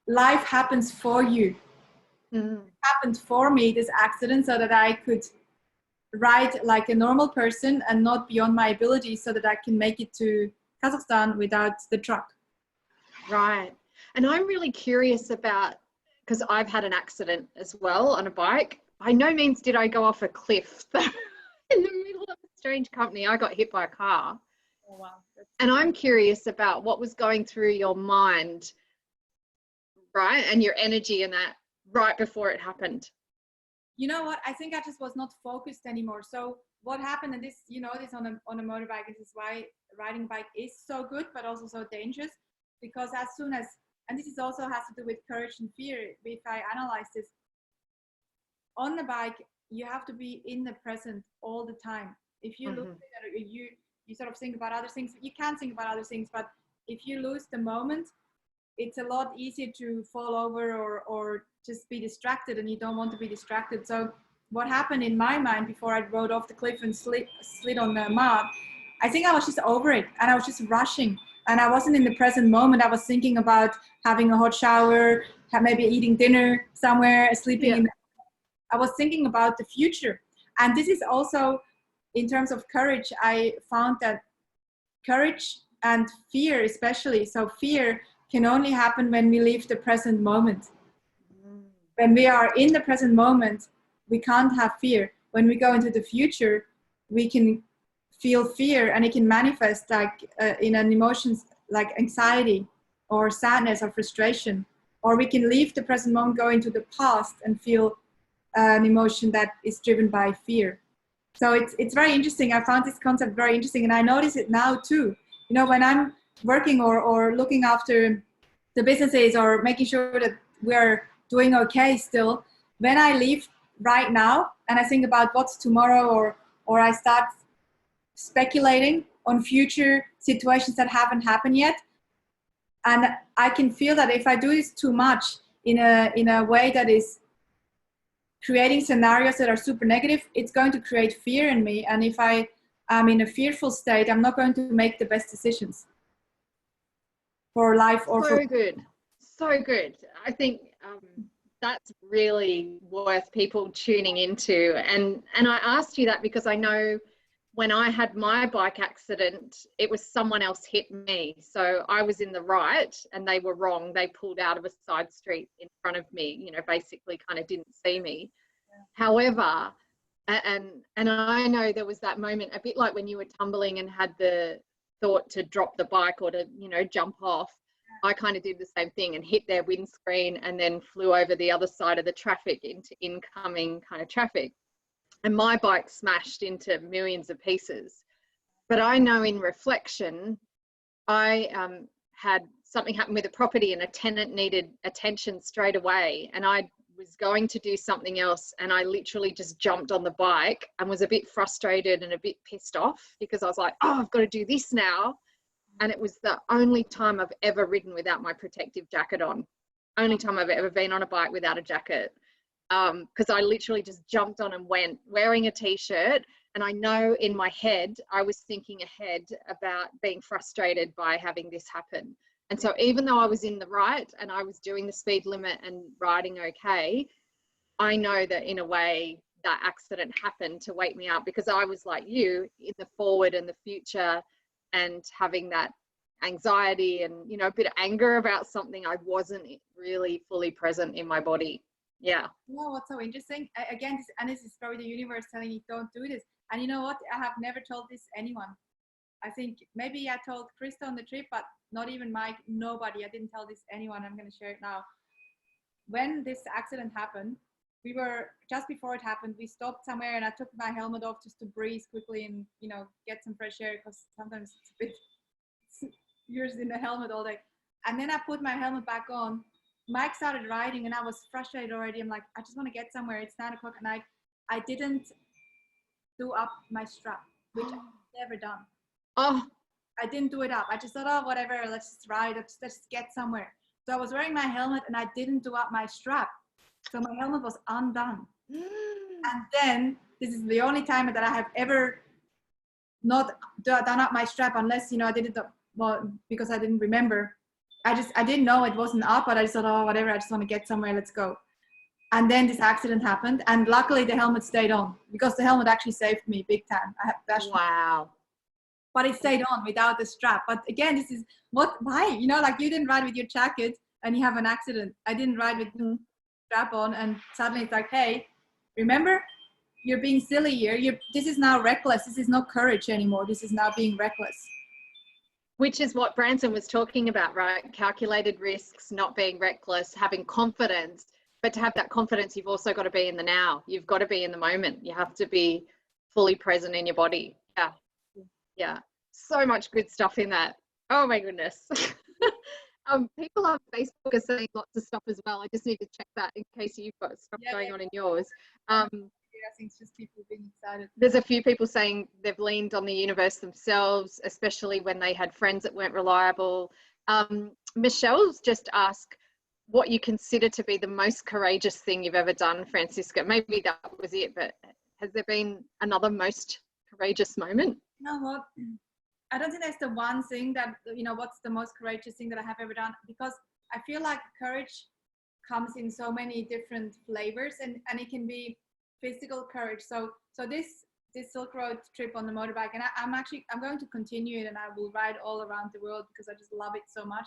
[SPEAKER 2] life happens for you. It happened for me, this accident, so that I could ride like a normal person and not beyond my abilities, so that I can make it to Kazakhstan without the truck.
[SPEAKER 1] Right. And I'm really curious about, because I've had an accident as well on a bike. By no means did I go off a cliff. In the middle of a strange company, I got hit by a car.
[SPEAKER 2] Oh, wow.
[SPEAKER 1] And I'm curious about what was going through your mind, right? And your energy in that right before it happened.
[SPEAKER 2] You know what? I think I just was not focused anymore. So what happened, and this, you know, this on a motorbike, this is why riding a bike is so good, but also so dangerous, because as soon as, and this is also has to do with courage and fear, if I analyze this, on the bike, you have to be in the present all the time. If you look at it, you sort of think about other things. You can think about other things, but if you lose the moment, it's a lot easier to fall over or just be distracted, and you don't want to be distracted. So what happened in my mind before I rode off the cliff and slid on the mud, I think I was just over it, and I was just rushing, and I wasn't in the present moment. I was thinking about having a hot shower, maybe eating dinner somewhere, sleeping I was thinking about the future. And this is also, in terms of courage, I found that courage and fear especially, so fear can only happen when we leave the present moment. When we are in the present moment, we can't have fear. When we go into the future, we can feel fear, and it can manifest like in an emotions like anxiety or sadness or frustration. Or we can leave the present moment, go into the past and feel an emotion that is driven by fear. So it's very interesting. I found this concept very interesting, and I notice it now too. You know, when I'm working or looking after the businesses or making sure that we're doing okay still, when I leave right now and I think about what's tomorrow, or I start speculating on future situations that haven't happened yet, and I can feel that if I do this too much in a way that is creating scenarios that are super negative, it's going to create fear in me. And if I am in a fearful state, I'm not going to make the best decisions for life or
[SPEAKER 1] so good. So good. I think that's really worth people tuning into. And I asked you that because I know when I had my bike accident, it was someone else hit me. So I was in the right and they were wrong. They pulled out of a side street in front of me, you know, basically kind of didn't see me. However, and I know there was that moment, a bit like when you were tumbling and had the thought to drop the bike or to, you know, jump off. I kind of did the same thing and hit their windscreen and then flew over the other side of the traffic into incoming kind of traffic. And my bike smashed into millions of pieces. But I know in reflection, I had something happen with a property and a tenant needed attention straight away. And I was going to do something else. And I literally just jumped on the bike and was a bit frustrated and a bit pissed off because I was like, oh, I've got to do this now. And it was the only time I've ever ridden without my protective jacket on. Only time I've ever been on a bike without a jacket. because I literally just jumped on and went wearing a t-shirt. And I know in my head, I was thinking ahead about being frustrated by having this happen. And so even though I was in the right and I was doing the speed limit and riding okay, I know that in a way that accident happened to wake me up, because I was like you, in the forward and the future, and having that anxiety and, you know, a bit of anger about something. I wasn't really fully present in my body. Yeah.
[SPEAKER 2] You know what's so interesting? Again, this is probably the universe telling you don't do this. And you know what? I have never told this anyone. I think maybe I told Krista on the trip, but not even Mike, nobody. I didn't tell this anyone. I'm going to share it now. When this accident happened, we were, just before it happened, we stopped somewhere and I took my helmet off just to breathe quickly and, you know, get some fresh air, because sometimes it's a bit, you're in the helmet all day. And then I put my helmet back on. Mike started riding and I was frustrated already. I'm like, I just want to get somewhere. It's 9 o'clock at night. I didn't do up my strap, which I've never done.
[SPEAKER 1] Oh,
[SPEAKER 2] I didn't do it up. I just thought, oh, whatever, let's just ride, let's get somewhere. So I was wearing my helmet and I didn't do up my strap. So my helmet was undone. And then this is the only time that I have ever not done up my strap, unless, you know, I did it well, because I didn't remember. I didn't know it wasn't up, but I just thought, oh, whatever, I just want to get somewhere, let's go. And then this accident happened, and luckily the helmet stayed on, because the helmet actually saved me big time. I had
[SPEAKER 1] wow.
[SPEAKER 2] But it stayed on without the strap. But again, this is why, you know, like you didn't ride with your jacket and you have an accident. I didn't ride with the strap on, and suddenly it's like, hey, remember, you're being silly here. This is now reckless. This is not courage anymore. This is now being reckless.
[SPEAKER 1] Which is what Branson was talking about, right? Calculated risks, not being reckless, having confidence. But to have that confidence, you've also got to be in the now. You've got to be in the moment. You have to be fully present in your body. Yeah. Yeah. So much good stuff in that. Oh my goodness. People on Facebook are saying lots of stuff as well. I just need to check that in case you've got stuff going on in yours.
[SPEAKER 2] I think it's just people being excited.
[SPEAKER 1] There's a few people saying they've leaned on the universe themselves, especially when they had friends that weren't reliable. Michelle's just asked what you consider to be the most courageous thing you've ever done, Franziska. Maybe that was it, but has there been another most courageous moment?
[SPEAKER 2] You know what? I don't think there's the one thing that, you know, what's the most courageous thing that I have ever done, because I feel like courage comes in so many different flavors, and it can be physical courage. So this Silk Road trip on the motorbike, and I'm going to continue it, and I will ride all around the world because I just love it so much.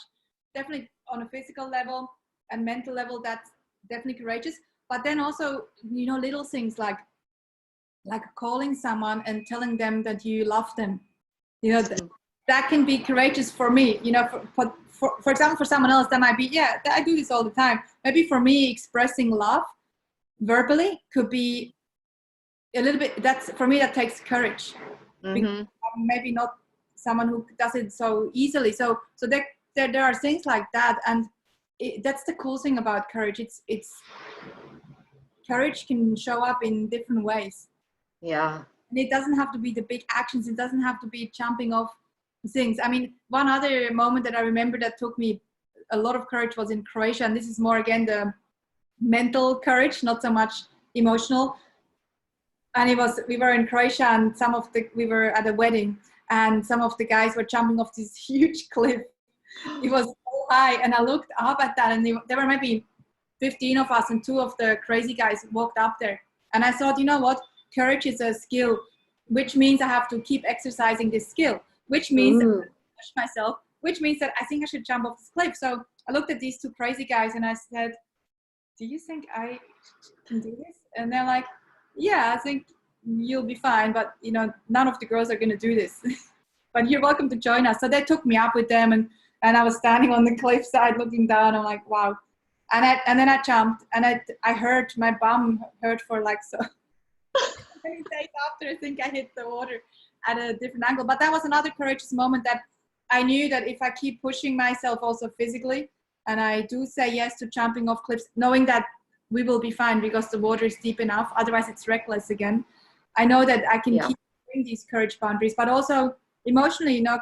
[SPEAKER 2] Definitely on a physical level and mental level, that's definitely courageous. But then also, you know, little things like calling someone and telling them that you love them, you know, that can be courageous for me. You know, for example, for someone else that might be, yeah, I do this all the time. Maybe for me, expressing love verbally could be a little bit, that's for me, that takes courage.
[SPEAKER 1] Mm-hmm.
[SPEAKER 2] Maybe not someone who does it so easily. So there are things like that, and that's the cool thing about courage. It's courage can show up in different ways.
[SPEAKER 1] Yeah.
[SPEAKER 2] And it doesn't have to be the big actions. It doesn't have to be jumping off things. I mean, one other moment that I remember that took me a lot of courage was in Croatia. And this is more, again, the mental courage, not so much emotional. And we were in Croatia, and we were at a wedding, and some of the guys were jumping off this huge cliff. It was so high. And I looked up at that, and there were maybe 15 of us, and 2 of the crazy guys walked up there. And I thought, you know what? Courage is a skill, which means I have to keep exercising this skill, which means that I push myself, which means that I think I should jump off this cliff. So I looked at these 2 crazy guys and I said, do you think I can do this? And they're like, yeah, I think you'll be fine. But, you know, none of the girls are going to do this. But you're welcome to join us. So they took me up with them, and I was standing on the cliffside looking down. I'm like, wow. And then I jumped, and I hurt, my bum hurt for like so. Days after, I think I hit the water at a different angle. But that was another courageous moment, that I knew that if I keep pushing myself also physically, and I do say yes to jumping off cliffs, knowing that we will be fine because the water is deep enough, otherwise it's reckless again. I know that I can keep doing these courage boundaries, but also emotionally, you know,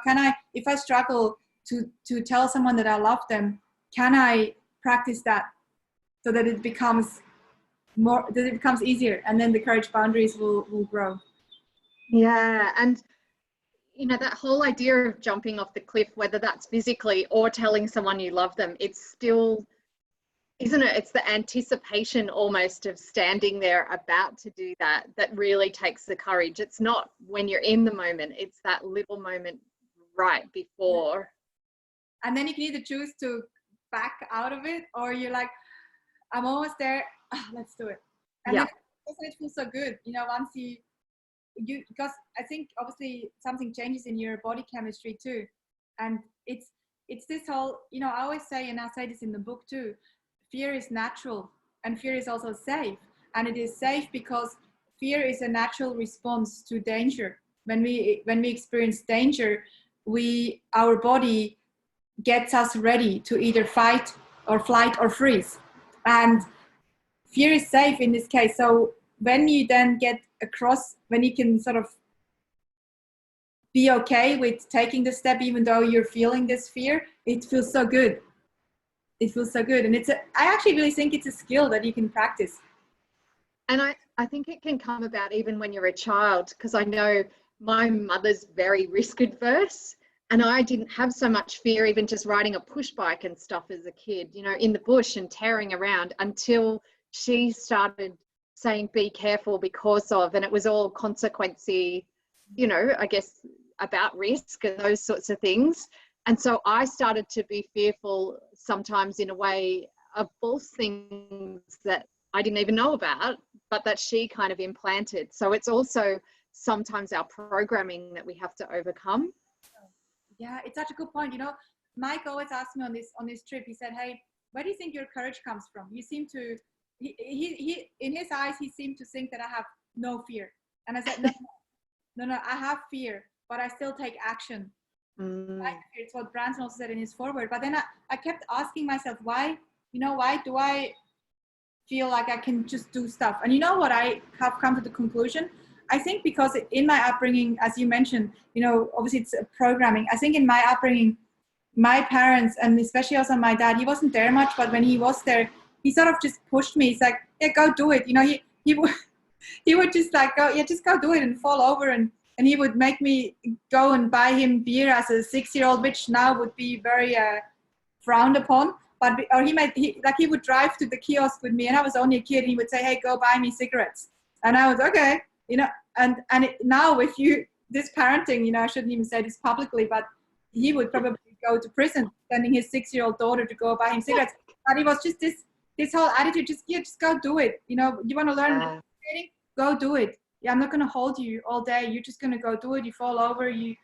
[SPEAKER 2] if I struggle to tell someone that I love them, can I practice that so that it becomes more, that it becomes easier, and then the courage boundaries will grow.
[SPEAKER 1] Yeah, and you know, that whole idea of jumping off the cliff, whether that's physically or telling someone you love them, it's still, isn't it? It's the anticipation almost of standing there about to do that that really takes the courage. It's not when you're in the moment, it's that little moment right before.
[SPEAKER 2] And then you can either choose to back out of it, or you're like, I'm almost there, let's do it. And then it feels so good, you know, once you, because I think obviously something changes in your body chemistry too. And it's this whole, you know, I always say, and I say this in the book too, fear is natural and fear is also safe. And it is safe because fear is a natural response to danger. When we experience danger, our body gets us ready to either fight or flight or freeze. And fear is safe in this case. So when you then get across, when you can sort of be okay with taking the step, even though you're feeling this fear, it feels so good. It feels so good. And I actually really think it's a skill that you can practice.
[SPEAKER 1] And I think it can come about even when you're a child, because I know my mother's very risk adverse, and I didn't have so much fear even just riding a push bike and stuff as a kid, you know, in the bush and tearing around, until she started saying be careful because of, and it was all consequency, you know, I guess about risk and those sorts of things. And so I started to be fearful sometimes in a way of false things that I didn't even know about, but that she kind of implanted. So it's also sometimes our programming that we have to overcome.
[SPEAKER 2] Yeah, it's such a good point. You know, Mike always asked me on this trip, he said, hey, where do you think your courage comes from? You seem to, he in his eyes, he seemed to think that I have no fear. And I said, no, I have fear, but I still take action. It's what Branson also said in his foreword. But then I kept asking myself, why do I feel like I can just do stuff? And you know what, I have come to the conclusion, I think because in my upbringing, as you mentioned, you know, obviously it's programming. I think in my upbringing, my parents, and especially also my dad, he wasn't there much, but when he was there, he sort of just pushed me. He's like, yeah, go do it. You know, he would just like, go, yeah, just go do it, and fall over. And he would make me go and buy him beer as a 6-year-old, which now would be very frowned upon. But he would drive to the kiosk with me, and I was only a kid. And he would say, hey, go buy me cigarettes. And I was okay, you know. And now with this parenting, you know, I shouldn't even say this publicly, but he would probably go to prison, sending his 6-year-old daughter to go buy him cigarettes. But it was just this whole attitude, just go do it. You know, you want to learn skating? Go do it. Yeah, I'm not going to hold you all day. You're just going to go do it. You fall over, you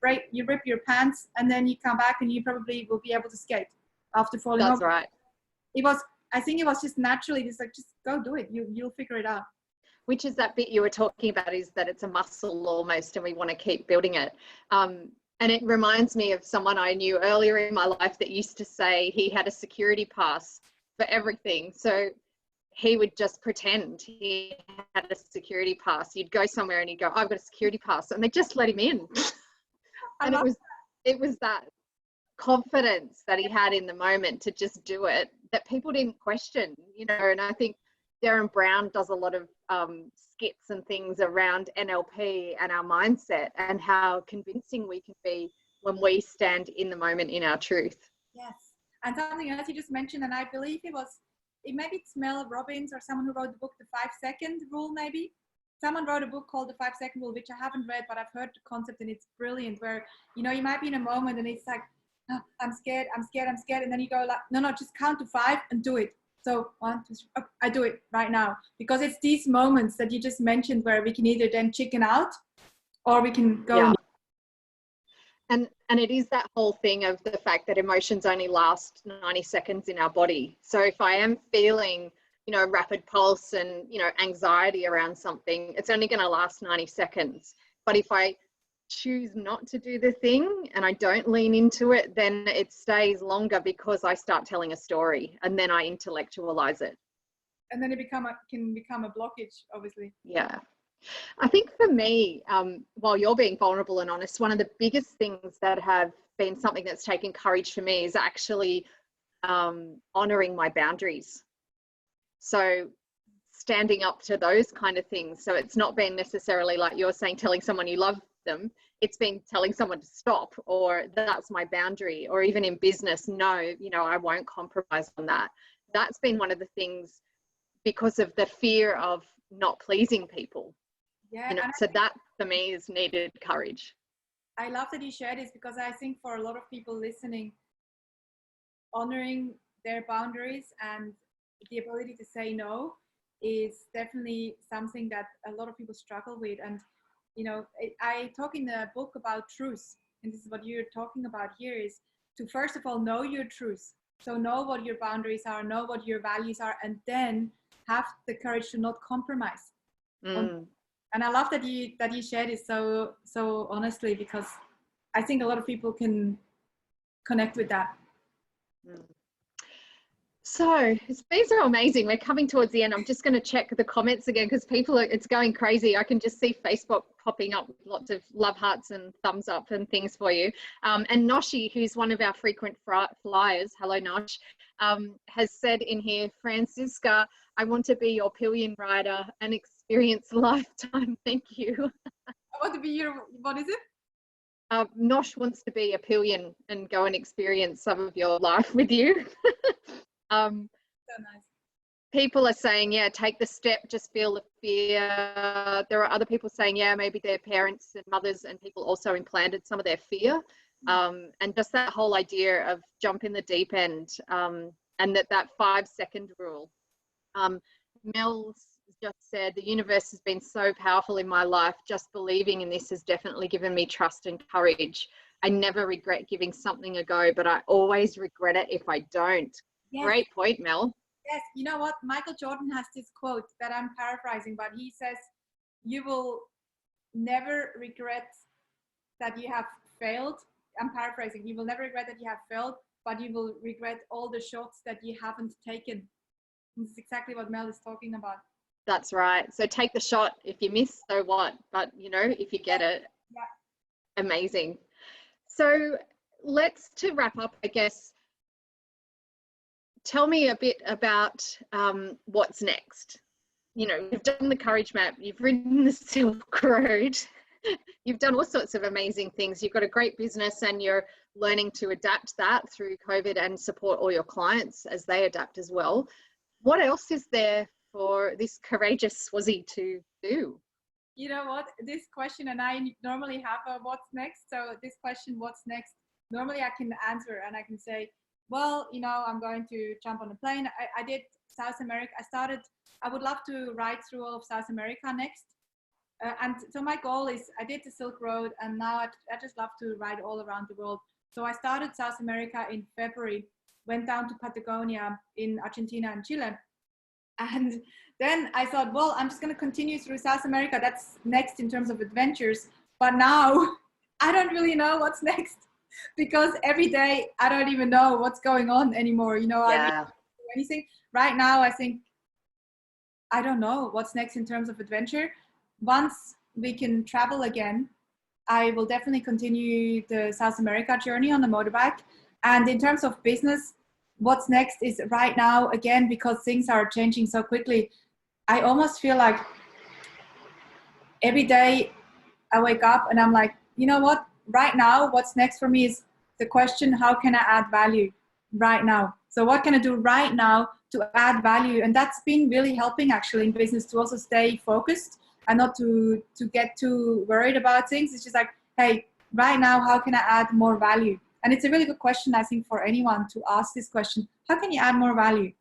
[SPEAKER 2] rip your pants, and then you come back and you probably will be able to skate after falling over.
[SPEAKER 1] That's right.
[SPEAKER 2] I think it was just naturally just like, just go do it. You'll figure it out.
[SPEAKER 1] Which is that bit you were talking about, is that it's a muscle almost, and we want to keep building it. And it reminds me of someone I knew earlier in my life that used to say he had a security pass for everything. So he would just pretend he had a security pass. You'd go somewhere and he'd go, I've got a security pass, and they just let him in. And it was that confidence that he had in the moment to just do it that people didn't question, you know. And I think Darren Brown does a lot of skits and things around NLP and our mindset, and how convincing we can be when we stand in the moment in our truth.
[SPEAKER 2] Yes. And something else you just mentioned, and I believe maybe it's Mel Robbins or someone who wrote the book, The 5-Second Rule, maybe. Someone wrote a book called The 5-Second Rule, which I haven't read, but I've heard the concept, and it's brilliant, where, you know, you might be in a moment and it's like, oh, I'm scared. And then you go like, no, just count to 5 and do it. So 1, 2, 3, I do it right now. Because it's these moments that you just mentioned where we can either then chicken out or we can go.
[SPEAKER 1] Yeah. And it is that whole thing of the fact that emotions only last 90 seconds in our body. So if I am feeling, you know, rapid pulse and, you know, anxiety around something, it's only going to last 90 seconds. But if I choose not to do the thing and I don't lean into it, then it stays longer, because I start telling a story and then I intellectualize it.
[SPEAKER 2] And then it can become a blockage, obviously.
[SPEAKER 1] Yeah. I think for me, while you're being vulnerable and honest, one of the biggest things that have been something that's taken courage for me is actually honoring my boundaries. So standing up to those kind of things. So it's not been necessarily like you're saying, telling someone you love them. It's been telling someone to stop, or that's my boundary, or even in business, no, you know, I won't compromise on that. That's been one of the things, because of the fear of not pleasing people.
[SPEAKER 2] Yeah.
[SPEAKER 1] You know, so that for me is needed courage.
[SPEAKER 2] I love that you share this, because I think for a lot of people listening, honoring their boundaries and the ability to say no is definitely something that a lot of people struggle with. And, you know, I talk in the book about truth, and this is what you're talking about here, is to first of all know your truth. So know what your boundaries are, know what your values are, and then have the courage to not compromise. And I love that you shared it so honestly, because I think a lot of people can connect with that.
[SPEAKER 1] So it's been so amazing. We're coming towards the end. I'm just going to check the comments again, because people are, it's going crazy. I can just see Facebook popping up with lots of love hearts and thumbs up and things for you. And Noshi, who's one of our frequent flyers, hello Nosh, has said in here, Franziska, I want to be your pillion rider and experience a lifetime. Thank you.
[SPEAKER 2] I want to be your, what is it?
[SPEAKER 1] Nosh wants to be a pillion and go and experience some of your life with you.
[SPEAKER 2] So nice.
[SPEAKER 1] People are saying, yeah, take the step, just feel the fear. There are other people saying, yeah, maybe their parents and mothers and people also implanted some of their fear. And just that whole idea of jump in the deep end, and that 5-second rule. Mel just said, the universe has been so powerful in my life. Just believing in this has definitely given me trust and courage. I never regret giving something a go, but I always regret it if I don't. Yes. Great point, Mel.
[SPEAKER 2] Yes, you know what? Michael Jordan has this quote that I'm paraphrasing, but he says, you will never regret that you have failed. I'm paraphrasing. You will never regret that you have failed, but you will regret all the shots that you haven't taken. This is exactly what Mel is talking about.
[SPEAKER 1] That's right. So take the shot. If you miss, so what? But, you know, if you get it, amazing. So let's, to wrap up, I guess, tell me a bit about what's next. You know, you've done the Courage Map, you've ridden the Silk Road, you've done all sorts of amazing things. You've got a great business and you're learning to adapt that through COVID and support all your clients as they adapt as well. What else is there for this courageous Swazi to do?
[SPEAKER 2] You know what, this question, and I normally have a what's next. So this question, what's next, normally I can answer and I can say, well, you know, I'm going to jump on a plane. I did South America. I would love to ride through all of South America next. And so my goal is, I did the Silk Road, and now I just love to ride all around the world. So I started South America in February, went down to Patagonia in Argentina and Chile. And then I thought, well, I'm just going to continue through South America. That's next in terms of adventures. But now I don't really know what's next, because every day I don't even know what's going on anymore. You know, I don't do anything. Right now, I think I don't know what's next in terms of adventure. Once we can travel again, I will definitely continue the South America journey on the motorbike. And in terms of business, what's next is right now, again, because things are changing so quickly, I almost feel like every day I wake up and I'm like, you know what, right now, what's next for me is the question, how can I add value right now? So what can I do right now to add value? And that's been really helping actually in business, to also stay focused and not to get too worried about things. It's just like, hey, right now, how can I add more value? And it's a really good question, I think, for anyone to ask this question. How can you add more value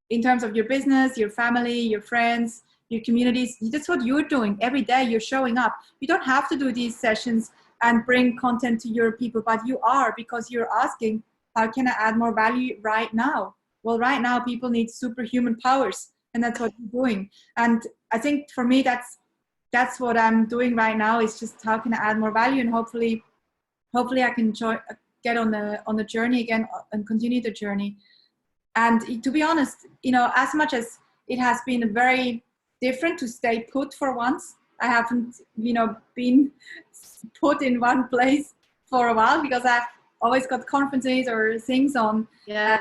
[SPEAKER 2] in terms of your business, your family, your friends, your communities? That's what you're doing every day. You're showing up. You don't have to do these sessions and bring content to your people, but you are, because you're asking, how can I add more value right now? Well, right now, people need superhuman powers, and that's what you're doing. And I think for me, that's what I'm doing right now, is just how can I add more value, and hopefully I can get on the journey again and continue the journey. And to be honest, you know, as much as it has been very different to stay put for once, I haven't, you know, been put in one place for a while, because I've always got conferences or things on.
[SPEAKER 1] Yeah.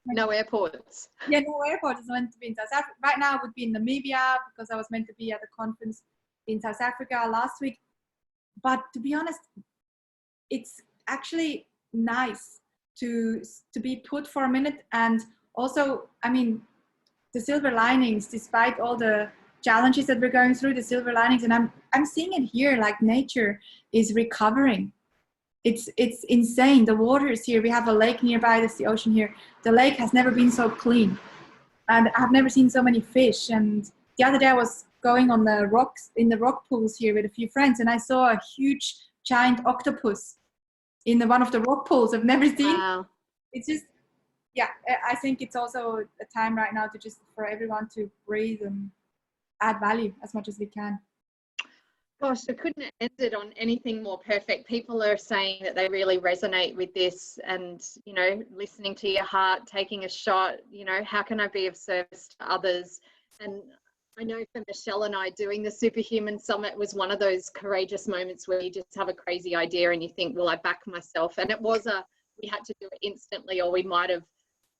[SPEAKER 1] No airports.
[SPEAKER 2] Yeah, no airport is meant to be in South Africa. Right now I would be in Namibia because I was meant to be at a conference in South Africa last week. But to be honest, it's actually nice to be put for a minute. And also, I mean, the silver linings, despite all the challenges that we're going through, the silver linings, and I'm seeing it here, like nature is recovering. It's insane. The water is here. We have a lake nearby. There's the ocean here. The lake has never been so clean, and I've never seen so many fish. And the other day I was going on the rocks in the rock pools here with a few friends, and I saw a huge giant octopus in one of the rock pools I've never seen.
[SPEAKER 1] Wow.
[SPEAKER 2] It's just, yeah, I think it's also a time right now to just for everyone to breathe and add value as much as we can.
[SPEAKER 1] Gosh, I couldn't have ended on anything more perfect. People are saying that they really resonate with this and, you know, listening to your heart, taking a shot, you know, how can I be of service to others? And I know for Michelle and I, doing the Superhuman Summit was one of those courageous moments where you just have a crazy idea and you think, well, I back myself. And it was we had to do it instantly, or we might have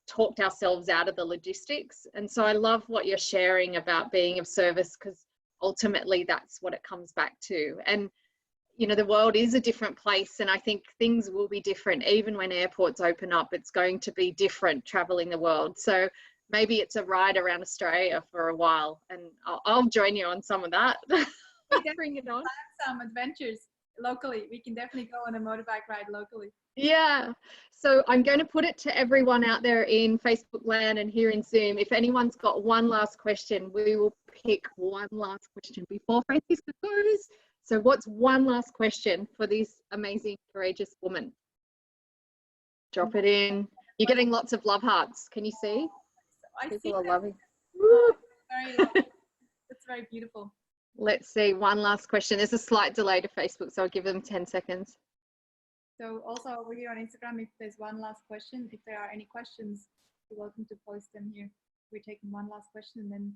[SPEAKER 1] talked ourselves out of the logistics. And so I love what you're sharing about being of service, because ultimately that's what it comes back to. And you know, the world is a different place, and I think things will be different. Even when airports open up, it's going to be different traveling the world. So maybe it's a ride around Australia for a while, and I'll join you on some of that. Bring it on.
[SPEAKER 2] Some adventures locally. We can definitely go on a motorbike ride locally.
[SPEAKER 1] Yeah. So I'm going to put it to everyone out there in Facebook land and here in Zoom. If anyone's got one last question, we will pick one last question before Franziska goes. So what's one last question for this amazing, courageous woman? Drop it in. You're getting lots of love hearts. Can you see? People are loving.
[SPEAKER 2] Very lovely. That's very beautiful.
[SPEAKER 1] Let's see. One last question. There's a slight delay to Facebook, so I'll give them 10 seconds.
[SPEAKER 2] So also over here on Instagram, if there's one last question, if there are any questions, you're welcome to post them here. We're taking one last question and then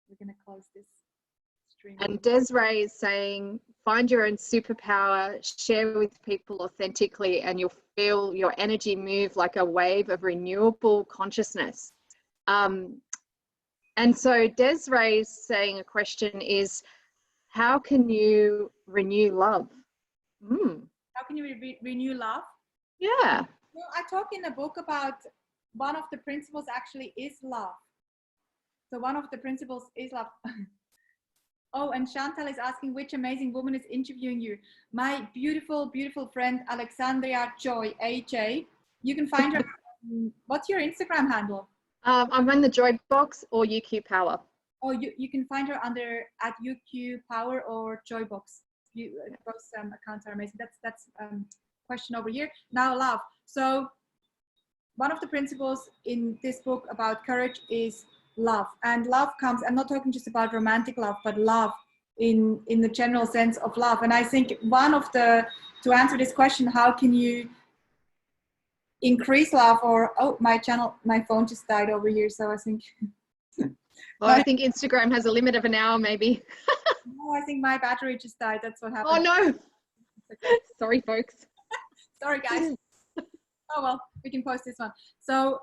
[SPEAKER 2] we're going to close this stream.
[SPEAKER 1] And Desiree is saying, find your own superpower, share with people authentically, and you'll feel your energy move like a wave of renewable consciousness. And so Desiree's saying a question is, how can you renew love?
[SPEAKER 2] How can you renew love?
[SPEAKER 1] Yeah.
[SPEAKER 2] Well, I talk in a book about one of the principles actually is love. So one of the principles is love. Oh, and Chantal is asking which amazing woman is interviewing you. My beautiful, beautiful friend, Alexandria Joy, AJ. You can find her. What's your Instagram handle?
[SPEAKER 1] I'm in the Joy Box or UQ Power.
[SPEAKER 2] Oh, you can find her under at UQ Power or Joy Box. Both accounts are amazing. That's question over here. Now love. So one of the principles in this book about courage is love. And love comes, I'm not talking just about romantic love, but love in the general sense of love. And I think one of to answer this question, how can you increase love, or my phone just died over here, so I think
[SPEAKER 1] I think Instagram has a limit of an hour maybe.
[SPEAKER 2] No, I think my battery just died. That's what happened.
[SPEAKER 1] Oh no.
[SPEAKER 2] Okay.
[SPEAKER 1] Sorry folks.
[SPEAKER 2] Sorry guys. Oh well, we can post this one. So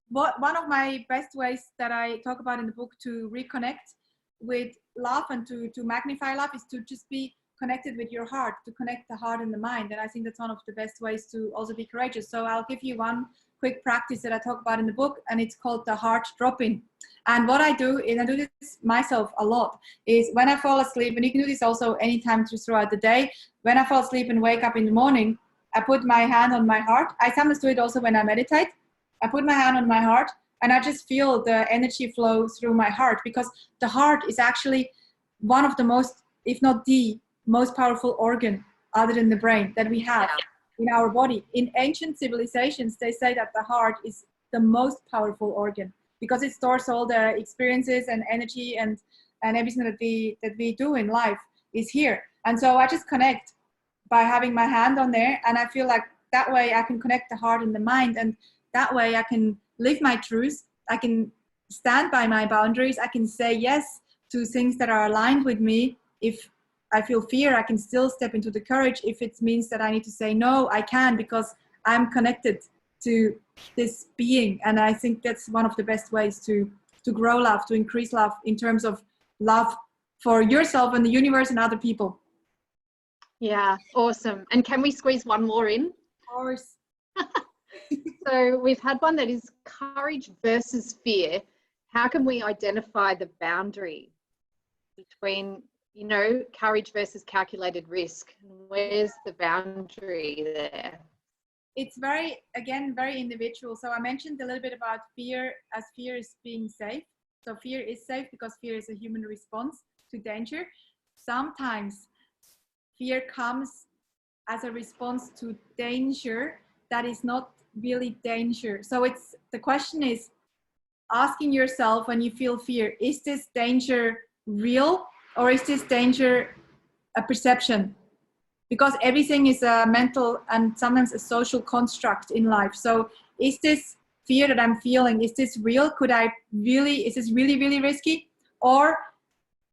[SPEAKER 2] one of my best ways that I talk about in the book to reconnect with love and to magnify love is to just be connected with your heart, to connect the heart and the mind. And I think that's one of the best ways to also be courageous. So I'll give you one quick practice that I talk about in the book, and it's called the heart drop-in. And what I do, and I do this myself a lot, is when I fall asleep, and you can do this also anytime throughout the day, when I fall asleep and wake up in the morning, I put my hand on my heart. I sometimes do it also when I meditate. I put my hand on my heart and I just feel the energy flow through my heart, because the heart is actually one of the most, if not the most powerful organ other than the brain that we have in our body. In ancient civilizations, they say that the heart is the most powerful organ because it stores all the experiences and energy and everything that we do in life is here. And so I just connect by having my hand on there, and I feel like that way I can connect the heart and the mind, and that way I can live my truth. I can stand by my boundaries. I can say yes to things that are aligned with me. If I feel fear, I can still step into the courage. If it means that I need to say no, I can, because I'm connected to this being. And I think that's one of the best ways to grow love, to increase love in terms of love for yourself and the universe and other people.
[SPEAKER 1] Yeah, awesome. And can we squeeze one more in?
[SPEAKER 2] Of course.
[SPEAKER 1] So we've had one that is courage versus fear. How can we identify the boundary between, you know, courage versus calculated risk? Where's the boundary there?
[SPEAKER 2] It's very individual. So I mentioned a little bit about fear, as fear is being safe. So fear is safe because fear is a human response to danger. Sometimes fear comes as a response to danger that is not really danger. So the question is asking yourself, when you feel fear, is this danger real or is this danger a perception? Because everything is a mental and sometimes a social construct in life. So is this fear that I'm feeling, is this real? Is this really, really risky? Or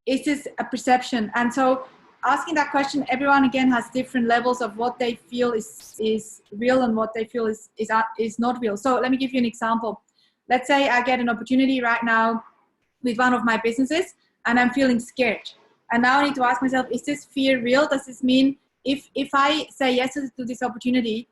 [SPEAKER 2] is this a perception? And so asking that question, everyone again has different levels of what they feel is real and what they feel is not real. So let me give you an example. Let's say I get an opportunity right now with one of my businesses and I'm feeling scared. And now I need to ask myself, is this fear real? Does this mean if I say yes to this opportunity,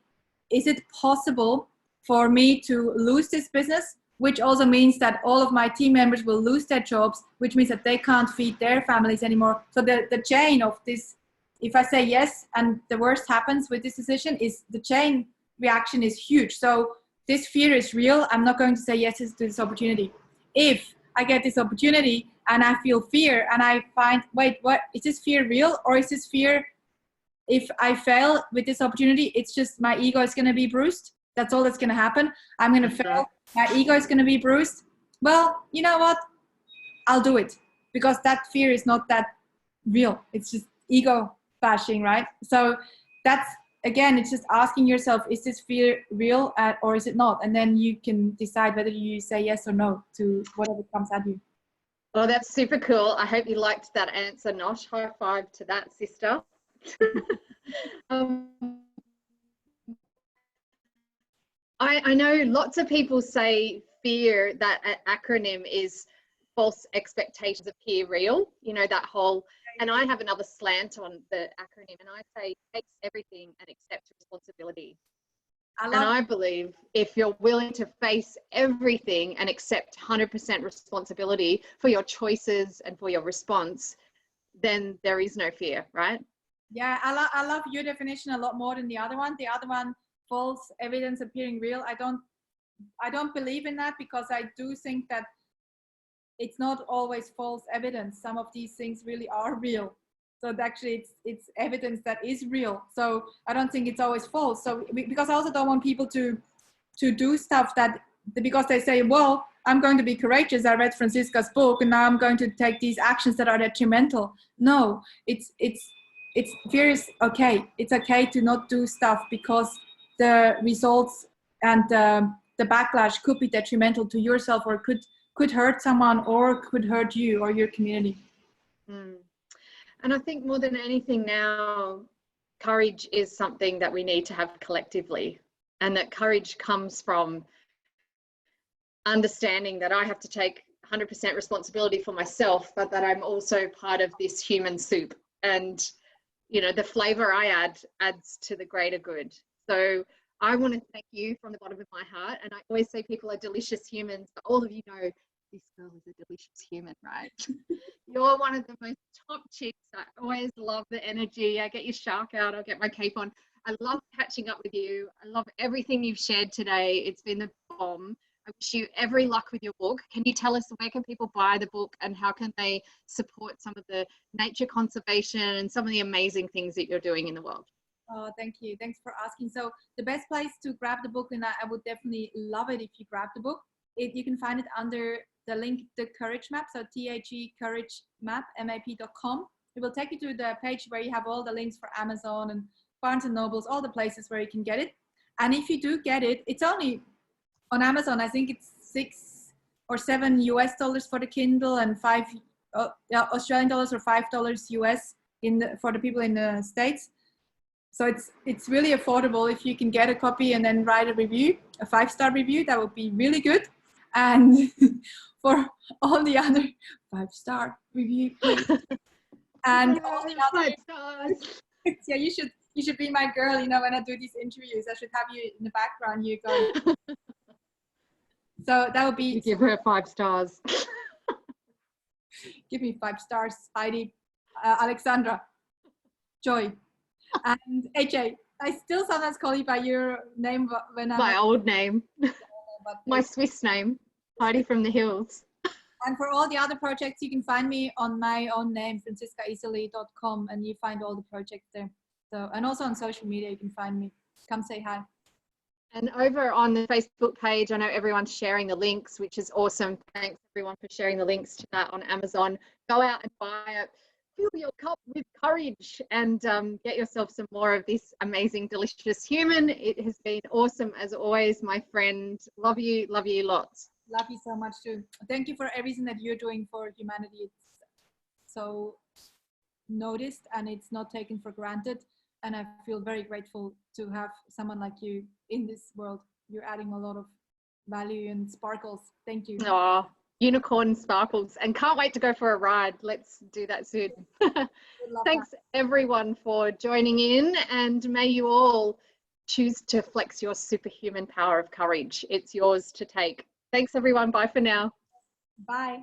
[SPEAKER 2] is it possible for me to lose this business? Which also means that all of my team members will lose their jobs, which means that they can't feed their families anymore. So the chain of this, if I say yes and the worst happens with this decision, is the chain reaction is huge. So this fear is real. I'm not going to say yes to this opportunity. If I get this opportunity and I feel fear and I find, wait, what is this fear real? Or is this fear, if I fail with this opportunity, it's just my ego is going to be bruised. That's all that's going to happen. I'm going to fail. My ego is going to be bruised. Well, you know what? I'll do it because that fear is not that real. It's just ego bashing, right? So that's, again, it's just asking yourself, is this fear real or is it not? And then you can decide whether you say yes or no to whatever comes at you.
[SPEAKER 1] Oh, that's super cool. I hope you liked that answer, Nosh. High five to that, sister. I know lots of people say fear, that acronym is false expectations appear real, you know, that whole, and I have another slant on the acronym and I say face everything and accept responsibility. I believe if you're willing to face everything and accept 100% responsibility for your choices and for your response, then there is no fear, right?
[SPEAKER 2] Yeah, I love your definition a lot more than the other one. The other one, false evidence appearing real. I don't believe in that because I do think that it's not always false evidence. Some of these things really are real. So actually it's evidence that is real. So I don't think it's always false. So because I also don't want people to do stuff that, because they say, well, I'm going to be courageous. I read Franziska's book and now I'm going to take these actions that are detrimental. No, it's fear is okay. It's okay to not do stuff because the results and the backlash could be detrimental to yourself or could hurt someone or could hurt you or your community.
[SPEAKER 1] And I think more than anything now, courage is something that we need to have collectively, and that courage comes from understanding that I have to take 100% responsibility for myself, but that I'm also part of this human soup, and you know, the flavor I add adds to the greater good. So I want to thank you from the bottom of my heart. And I always say people are delicious humans, but all of you know this girl is a delicious human, right? You're one of the most top chicks. I always love the energy. I get your shark out, I'll get my cape on. I love catching up with you. I love everything you've shared today. It's been the bomb. I wish you every luck with your book. Can you tell us where can people buy the book and how can they support some of the nature conservation and some of the amazing things that you're doing in the world?
[SPEAKER 2] Oh, thank you. Thanks for asking. So the best place to grab the book, and I would definitely love it if you grab the book. You can find it under the link, the Courage Map. So THE Courage Map, MAP.com. It will take you to the page where you have all the links for Amazon and Barnes and Nobles, all the places where you can get it. And if you do get it, it's only on Amazon. I think it's $6 or $7 US for the Kindle and $5 Australian dollars or $5 US for the people in the States. So it's really affordable. If you can get a copy and then write a review, a 5-star review, that would be really good. And for all the other 5-star review, please. And all the other
[SPEAKER 1] 5 stars.
[SPEAKER 2] yeah, you should be my girl. You know, when I do these interviews, I should have you in the background here going. So that would be.
[SPEAKER 1] You give her 5 stars.
[SPEAKER 2] Give me 5 stars, Heidi, Alexandra, Joy, and AJ. I still sometimes call you by your name when I'm
[SPEAKER 1] My old name. My Swiss name. Heidi from the hills.
[SPEAKER 2] And for all the other projects, you can find me on my own name, franziskaiseli.com, and you find all the projects there. So, and also on social media, you can find me. Come say hi.
[SPEAKER 1] And over on the Facebook page, I know everyone's sharing the links, which is awesome. Thanks everyone for sharing the links to that on Amazon. Go out and buy it. Fill your cup with courage and get yourself some more of this amazing, delicious human. It has been awesome as always, my friend. Love you lots.
[SPEAKER 2] Love you so much too. Thank you for everything that you're doing for humanity. It's so noticed and it's not taken for granted. And I feel very grateful to have someone like you in this world. You're adding a lot of value and sparkles. Thank you.
[SPEAKER 1] Oh, unicorn sparkles. And can't wait to go for a ride. Let's do that soon. Thanks everyone for joining in, and may you all choose to flex your superhuman power of courage. It's yours to take. Thanks everyone. Bye for now.
[SPEAKER 2] Bye.